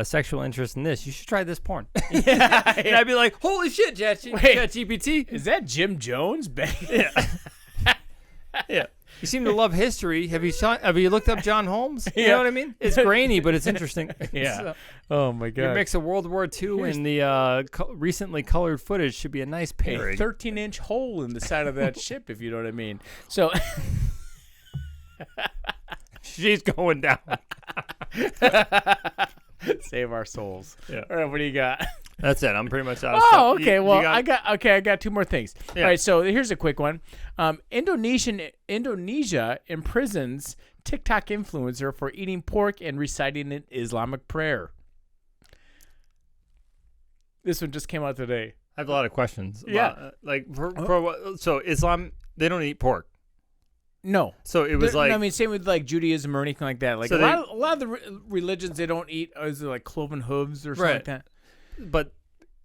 sexual interest and this. You should try this porn. And I'd be like, holy shit, ChatGPT. Is that Jim Jones? Yeah. Yeah. You seem to love history. Have you looked up John Holmes? You know what I mean? It's grainy, but it's interesting. Yeah. So, oh my god. Your mix of World War II and the recently colored footage should be a nice pairing. A 13-inch hole in the side of that ship, if you know what I mean. So she's going down. Save our souls. Yeah. All right, what do you got? That's it. I'm pretty much out of stuff. Oh, okay. You Well, got- I got two more things. Yeah. All right, so here's a quick one. Indonesia imprisons TikTok influencer for eating pork and reciting an Islamic prayer. This one just came out today. I have a lot of questions. Yeah. Like, for what? So Islam, they don't eat pork. No. So it was like. I mean, same with like Judaism or anything like that. Like So a lot of the religions they don't eat is it like cloven hooves or something like that. But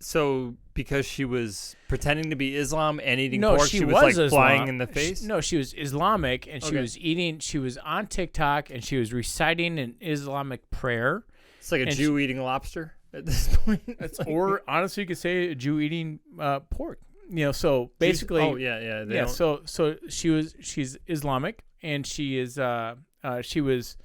so because she was pretending to be Islam and eating No, pork, she she was was like Islam. flying in the face. She was Islamic and she Okay. was eating. She was on TikTok and she was reciting an Islamic prayer. It's like a and Jew eating lobster at this point. Or honestly, you could say a Jew eating pork. You know, so basically, Oh yeah. They yeah. don't- So she's Islamic and she was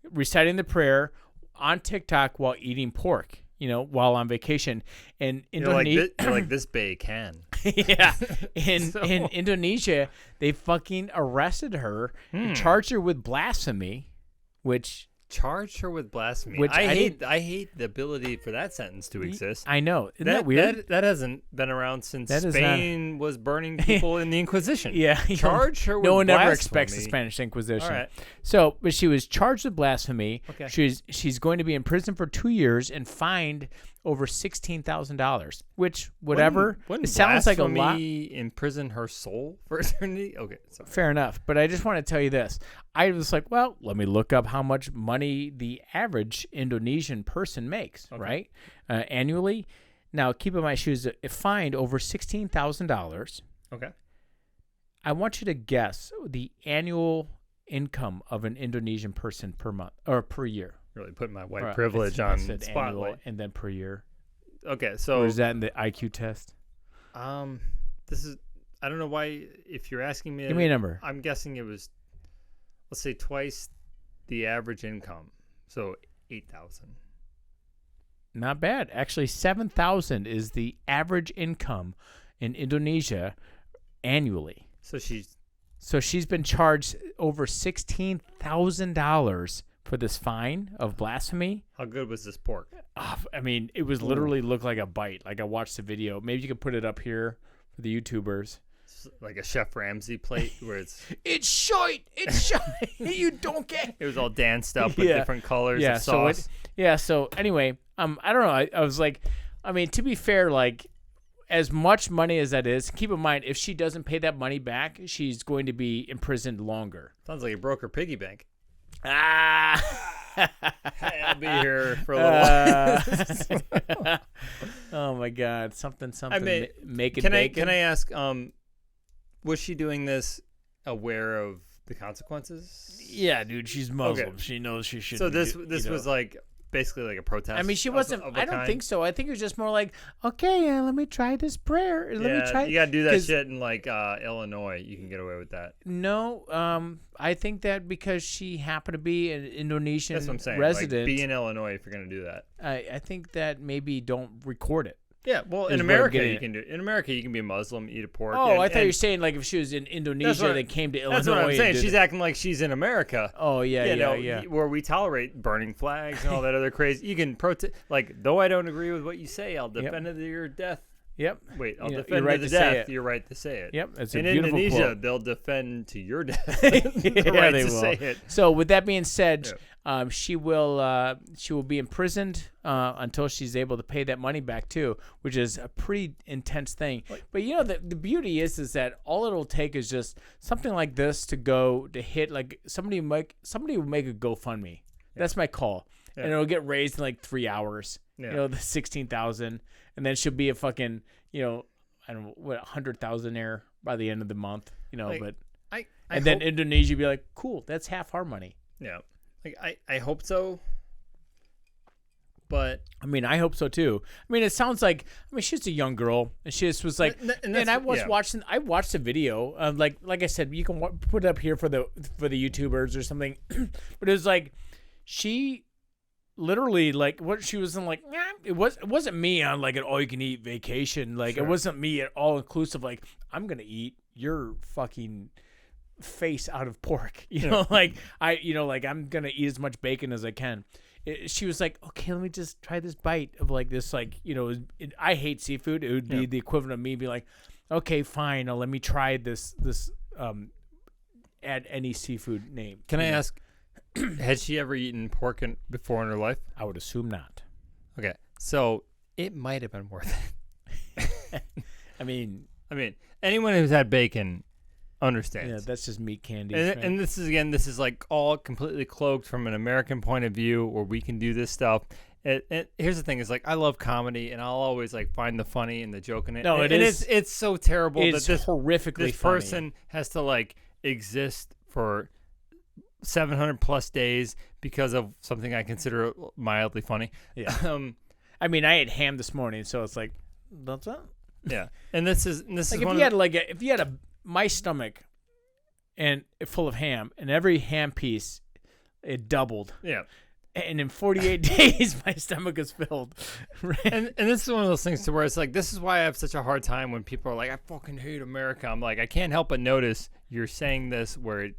reciting the prayer on TikTok while eating pork. You know, while on vacation, and You're like, Indonesia. you're like this bay can. Yeah, in So- Indonesia, they fucking arrested her, and charged her with blasphemy, which Charged her with blasphemy. Which I I hate the ability for that sentence to exist. I know. Isn't that weird? That hasn't been around since That is Spain was burning people in the Inquisition. Yeah, Charge her with no one ever blasphemy. expects the Spanish Inquisition. All right. So, but she was charged with blasphemy. Okay. She's going to be in prison for 2 years and fined over $16,000. Which whatever. Wouldn't It sounds like a lot. blasphemy imprison her soul for eternity? Okay, sorry. Fair enough, but I just want to tell you this. I was like, well, let me look up how much money the average Indonesian person makes, right, annually. Now, keep in mind, she was fined over $16,000. Okay. I want you to guess the annual income of an Indonesian person per month or per year. Really putting my white Or privilege I on said annual spotlight. and then per year. Okay, so Or is that in the IQ test? this is I don't know why if you're asking me Give me a number. I'm guessing it was let's say twice the average income. So 8,000. Not bad. Actually, 7,000 is the average income in Indonesia annually. So she's So she's been charged over $16,000 for this fine of blasphemy. how good was this pork? I mean, it was literally looked like a bite. Like I watched the video. Maybe you could put it up here for the YouTubers. It's like a Chef Ramsay plate where it's It's shite. It's shite. You don't get. it was all danced up with Yeah. different colors Yeah. of So sauce. so anyway, I don't know. I was like, I mean, to be fair, like as much money as that is, keep in mind if she doesn't pay that money back, she's going to be imprisoned longer. Sounds like you broke her piggy bank. Ah. Hey, I'll be here for a little while. Oh my God! Something. I mean, make it. Can bacon. I ask? Was she doing this aware of the consequences? Yeah, dude. She's Muslim. Okay. She knows she should. So this was like basically like a protest. I mean, she of- wasn't. of a I don't kind? think so. I think it was just more like, okay, let me try this prayer. Let me try. You gotta do that 'cause- shit in like Illinois. You can get away with that. No, I think that because she happened to be an Indonesian That's what I'm saying. resident, Like, be in Illinois if you're gonna do that. I think that maybe don't record it. Yeah, well, Is in what I'm America getting you at. can do. In America, you can be a Muslim, eat a pork. Oh, and- I thought you and were saying like if she was in Indonesia, what- then came to Illinois. That's what I'm and saying. did She's it. acting like she's in America. Oh yeah, You know, yeah. where we tolerate burning flags and all that other crazy. You can protest. Like, though I don't agree with what you say, I'll defend it to your death. Yep. Wait, I'll You know, defend you're right to the to say death. it. You're right to say it. Yep, it's a in beautiful Indonesia, quote. they'll defend to your death. Yeah, the right they to will. say it. So with that being said, she will be imprisoned until she's able to pay that money back too, which is a pretty intense thing. But you know the beauty is that all it'll take is just something like this to hit like somebody will make a GoFundMe. That's my call, and it'll get raised in like 3 hours. Yeah. You know, the 16,000, and then she'll be a fucking I don't know what 100,000 by the end of the month. You know, Like, but I and then hope- Indonesia be like, cool, that's half our money. Yeah. Like I hope so. But I mean, I hope so too. I mean, it sounds like she's a young girl, and she just was like, And and I was yeah. watching. I watched the video. Like I said, you can put it up here for the YouTubers or something. But it was like she literally like what she was in like. It wasn't me on like an all you can eat vacation. Like Sure. it wasn't me at all inclusive. Like I'm gonna eat your fucking face out of pork. You know, like I'm gonna eat as much bacon as I can. She was like, okay, let me just try this bite of like this, like, I hate seafood. It would be the equivalent of me being like, okay, fine, let me try this add any seafood name. Can I ask, had she ever eaten pork before in her life? I would assume not. Okay, so it might have been worth it. I mean, anyone who's had bacon understands. Yeah, that's just meat candy. And this is like all completely cloaked from an American point of view, where we can do this stuff. Here's the thing: is like I love comedy, and I'll always like find the funny and the joke in it. No, it's so terrible that this horrifically this funny. person has to like exist for 700 plus days because of something I consider mildly funny. Yeah. I mean, I ate ham this morning, so it's like that's it. Yeah, and this is like if you had my stomach and full of ham, and every ham piece it doubled. Yeah. And in 48 days, my stomach is filled. Right? And this is one of those things to where it's like, this is why I have such a hard time when people are like, I fucking hate America. I'm like, I can't help but notice you're saying this where it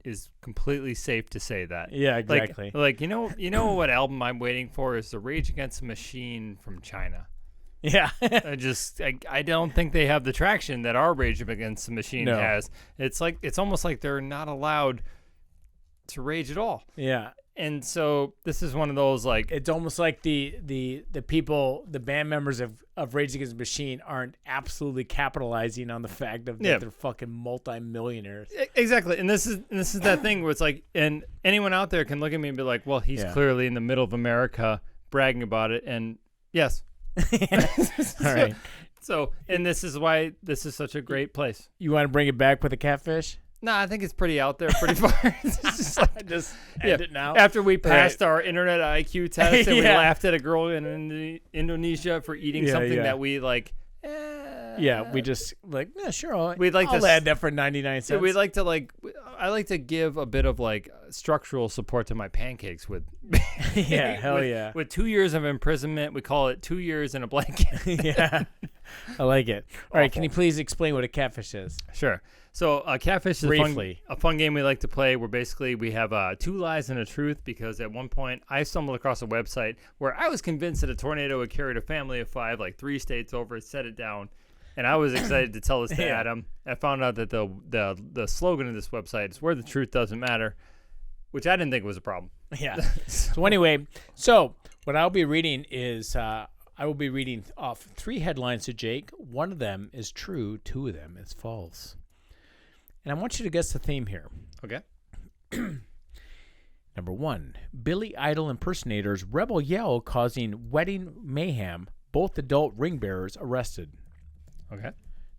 is completely safe to say that. Yeah, exactly. Like you know what album I'm waiting for is the Rage Against the Machine from China. Yeah. I don't think they have the traction that our Rage Against the Machine has. It's almost like they're not allowed to rage at all. Yeah. And so this is one of those like it's almost like the people, the band members of Rage Against the Machine aren't absolutely capitalizing on the fact that they're fucking multi-millionaires. Exactly. And this is that thing where it's like, and anyone out there can look at me and be like, well, he's clearly in the middle of America bragging about it. And yes. All right. So, and this is why this is such a great place. You want to bring it back with a catfish? No, I think it's pretty out there, pretty far. It's just like, just end it now. After we passed our internet IQ test and we laughed at a girl in Indonesia for eating something that we like. Yeah, we just like, yeah, sure. I'll add that for 99 cents. We like to I like to give a bit of like structural support to my pancakes with. Yeah, hell yeah. With 2 years of imprisonment, we call it 2 years in a blanket. Yeah, I like it. All right, can you please explain what a catfish is? Sure. So catfish is a fun game we like to play where basically we have 2 lies and a truth, because at one point I stumbled across a website where I was convinced that a tornado had carried a family of 5 like 3 states over, set it down, and I was excited to tell this to Adam. I found out that the slogan of this website is where the truth doesn't matter, which I didn't think was a problem. Yeah. So anyway, what I'll be reading is I will be reading off 3 headlines to Jake. 1 of them is true, 2 of them is false. And I want you to guess the theme here. Okay. Number 1, Billy Idol impersonators rebel yell causing wedding mayhem. Both adult ring bearers arrested. Okay.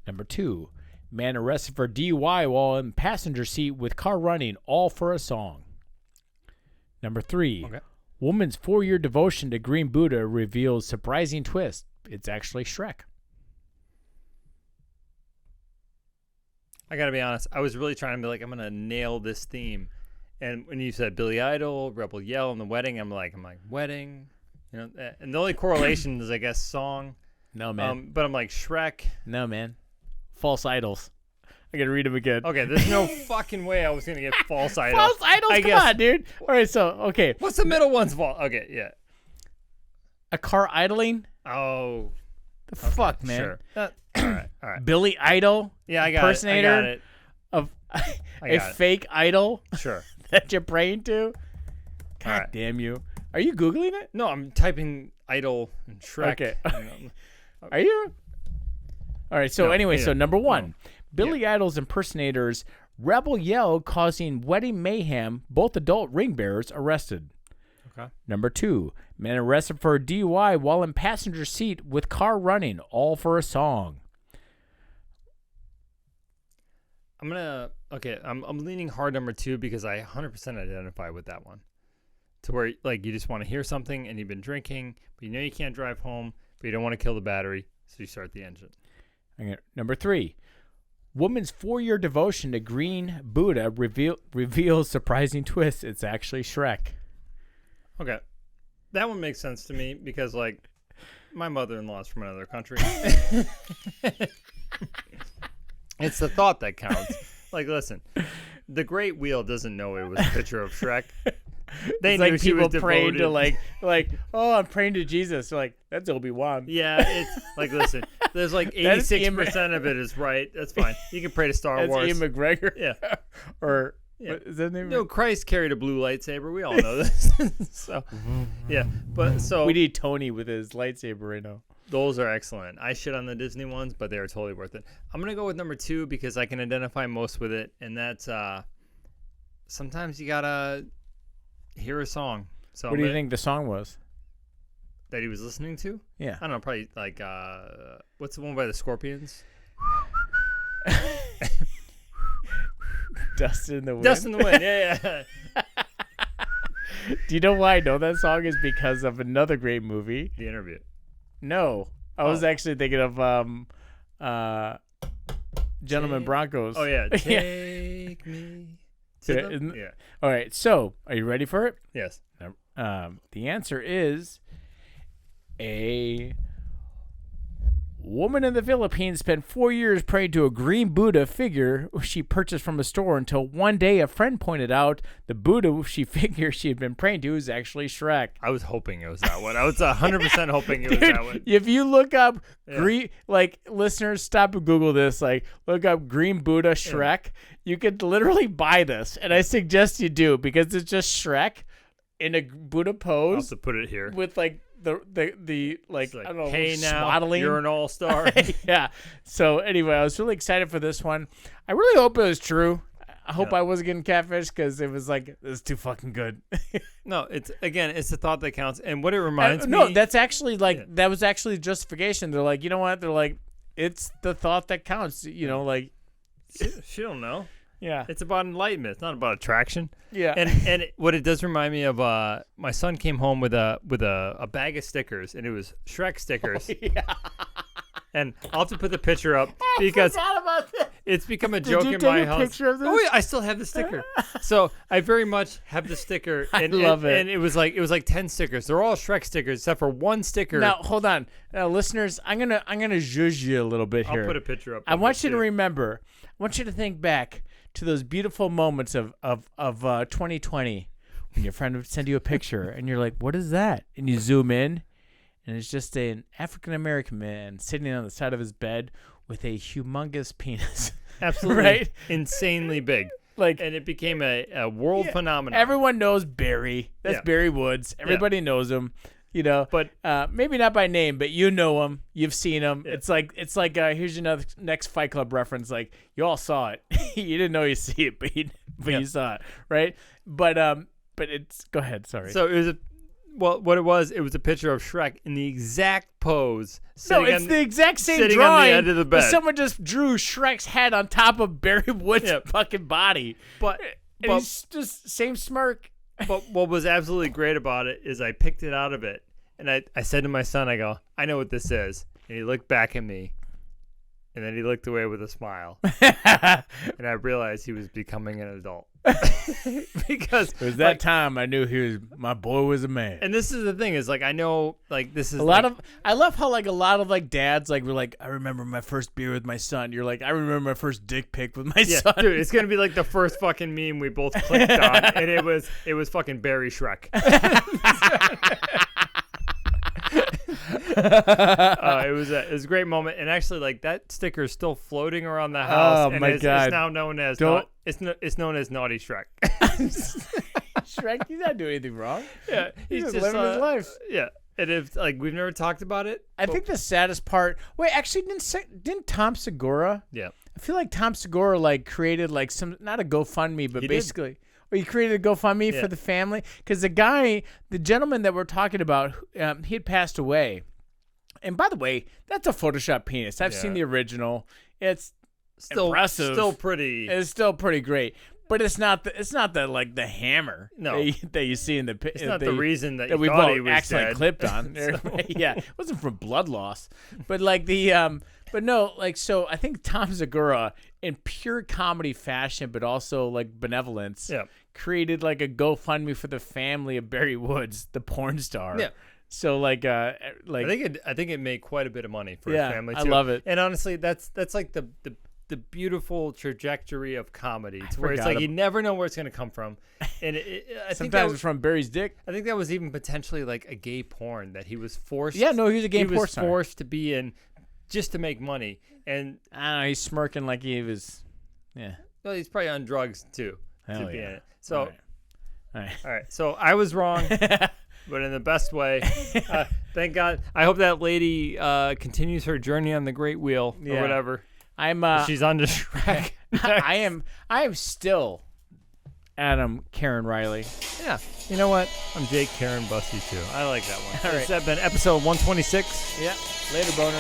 Number 2, man arrested for DUI while in passenger seat with car running, all for a song. Number 3, woman's 4-year devotion to Green Buddha reveals surprising twist. It's actually Shrek. I gotta be honest. I was really trying to be like, I'm gonna nail this theme, and when you said Billy Idol, Rebel Yell, and the wedding, I'm like wedding, and the only correlation is I guess song. No man. But I'm like Shrek. No man. False idols. I gotta read them again. Okay, there's no fucking way I was gonna get false idols. False idols. Come on, dude. All right, so okay. What's the middle one's fault? Okay, yeah. A car idling. Oh. The fuck, man. Sure. All right. Billy Idol. Yeah, I got impersonator it. I got it. Of a fake idol. Sure. That you're praying to. God damn you. Are you Googling it? No, I'm typing idol and Shrek. Okay. Are you? All right. So so number 1, Billy Idol's impersonators rebel yell causing wedding mayhem. Both adult ring bearers arrested. Okay. Number 2, man arrested for a DUI while in passenger seat with car running, all for a song. I'm leaning hard number 2 because I 100% identify with that one. To where like you just want to hear something and you've been drinking, but you know you can't drive home, but you don't want to kill the battery, so you start the engine. Okay. Number 3, woman's 4-year devotion to Green Buddha reveals surprising twist. It's actually Shrek. Okay. That one makes sense to me because, like, my mother-in-law is from another country. It's the thought that counts. Like, listen, the Great Wheel doesn't know it was a picture of Shrek. They It's knew like she was people praying devoted. to like, oh, I'm praying to Jesus. They're like, that's Obi-Wan. Yeah, it's like, listen, there's like That is 86% of it is right. That's fine. You can pray to Star That's Wars. Ian McGregor. Yeah. Or Yeah. what is that name? No, Christ carried a blue lightsaber. We all know this. So, yeah. But so We need Tony with his lightsaber right now. those are excellent. I shit on the Disney ones, but they are totally worth it. I'm going to go with number 2 because I can identify most with it. And that's sometimes you got to hear a song. So What do you think the song was? that he was listening to? Yeah. I don't know, probably like what's the one by the Scorpions? Dust in the Wind. Dust in the Wind. Yeah. Do you know why I know that song is because of another great movie? The Interview. No. I was actually thinking of Gentlemen Broncos. Oh yeah. Yeah. Take me. Yeah, To isn't- the, yeah. All right. So, are you ready for it? Yes. The answer is a woman in the Philippines spent 4 years praying to a green Buddha figure she purchased from a store until one day a friend pointed out the Buddha she had been praying to is actually Shrek. I was hoping it was that one. I was 100% hoping it was that one. If you look up green, like listeners, stop and Google this. Like, look up Green Buddha Shrek. You could literally buy this, and I suggest you do because it's just Shrek in a Buddha I'll pose have to put it here. with like the like, It's like, I don't know, hey now, swaddling. you're an all-star. Yeah. So anyway, I was really excited for this one. I really hope it was true. I hope I wasn't getting catfish because it was like, it was too fucking good. No, it's the thought that counts. And what it reminds me. No, that's actually like, that was actually justification. They're like, you know what? They're like, it's the thought that counts. You know, like, She don't know. yeah. It's about enlightenment. It's not about attraction. Yeah. And what it does remind me of, my son came home with a bag of stickers, and it was Shrek stickers. Yeah. And I'll have to put the picture up because I forgot about that. it's become a joke you in take my a house. picture of this? Oh yeah, I still have the sticker. So I very much have the sticker. And, love it. And it was like 10 stickers. They're all Shrek stickers except for one sticker. Now, hold on. Now, listeners, I'm gonna zhuzh you a little bit here. I'll put a picture up. I of want it, you to too. remember. I want you to think back to those beautiful moments of 2020 when your friend would send you a picture and you're like, "What is that?" And you zoom in, and it's just an African American man sitting on the side of his bed with a humongous penis. Absolutely Right? insanely big. Like, And it became a world phenomenon. everyone knows Barry. That's Yeah. Barry Woods. Everybody knows him. You know, But maybe not by name, but you know him. You've seen him. Yeah. It's like here's your next Fight Club reference. Like, you all saw it. You didn't know you see it, but you saw it, right? But it's go ahead. Sorry. so it was what it was a picture of Shrek in the exact pose. no, sitting it's on- the exact same sitting drawing. on the end of the but bed. someone just drew Shrek's head on top of Barry Woods' Yeah. fucking body. But And he's just same smirk. But what was absolutely great about it is I picked it out of it, and I said to my son, I go, I know what this is. And he looked back at me, and then he looked away with a smile. And I realized he was becoming an adult. Because It was that time I knew my boy was a man. and this is the thing, is like, I know, like, this is I love how like a lot of like dads like were like, I remember my first beer with my son. You're like, I remember my first dick pic with my yeah, son. dude, it's gonna be like the first fucking meme we both clicked on, and it was fucking Barry Shrek. It was a great moment, and actually, like, that sticker is still floating around the house. Oh, and my it's God. now known as Don't- it's known as Naughty Shrek. Shrek, he's not doing anything wrong. Yeah, He's just living his life. Yeah, and if like we've never talked about it, I think the saddest part. Wait, actually, didn't Tom Segura? yeah, I feel like Tom Segura like created like some, not a GoFundMe, but He did. basically, or he created a GoFundMe Yeah. for the family because the gentleman that we're talking about, he had passed away. And by the way, that's a Photoshop penis. I've seen Yeah. the original. It's still impressive. still pretty. It's still pretty great, but it's not the like the hammer No. that you see in the It's not the reason that you we thought both he was accidentally dead. clipped on. Yeah, it wasn't from blood loss, but like but no, like, so I think Tom Segura, in pure comedy fashion, but also like benevolence, Yeah. created like a GoFundMe for the family of Barry Woods, the porn star. Yeah. So like I think it made quite a bit of money for Yeah, his family I too. love it. And honestly, that's like the the beautiful trajectory of comedy, to where it's forgot like you never know where it's going to come from. And I think Sometimes it's from Barry's dick. I think that was even potentially like a gay porn that he was forced. Yeah, no, he was a gay He porn was star. forced to be in just to make money. And I don't know. He's smirking like he was. Yeah. well, he's probably on drugs too Hell to be yeah. in it. So, All right. all right. So I was wrong, but in the best way. Thank God. I hope that lady continues her journey on the Great Wheel or Yeah. whatever. I'm. She's on the track. I am still Adam Karen Riley. Yeah. You know what? I'm Jake Karen Bussy too. I like that one. All right. Has that been episode 126? Yeah. Later, boner.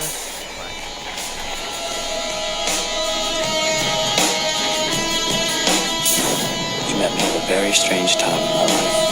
You met me at a very strange time in my life.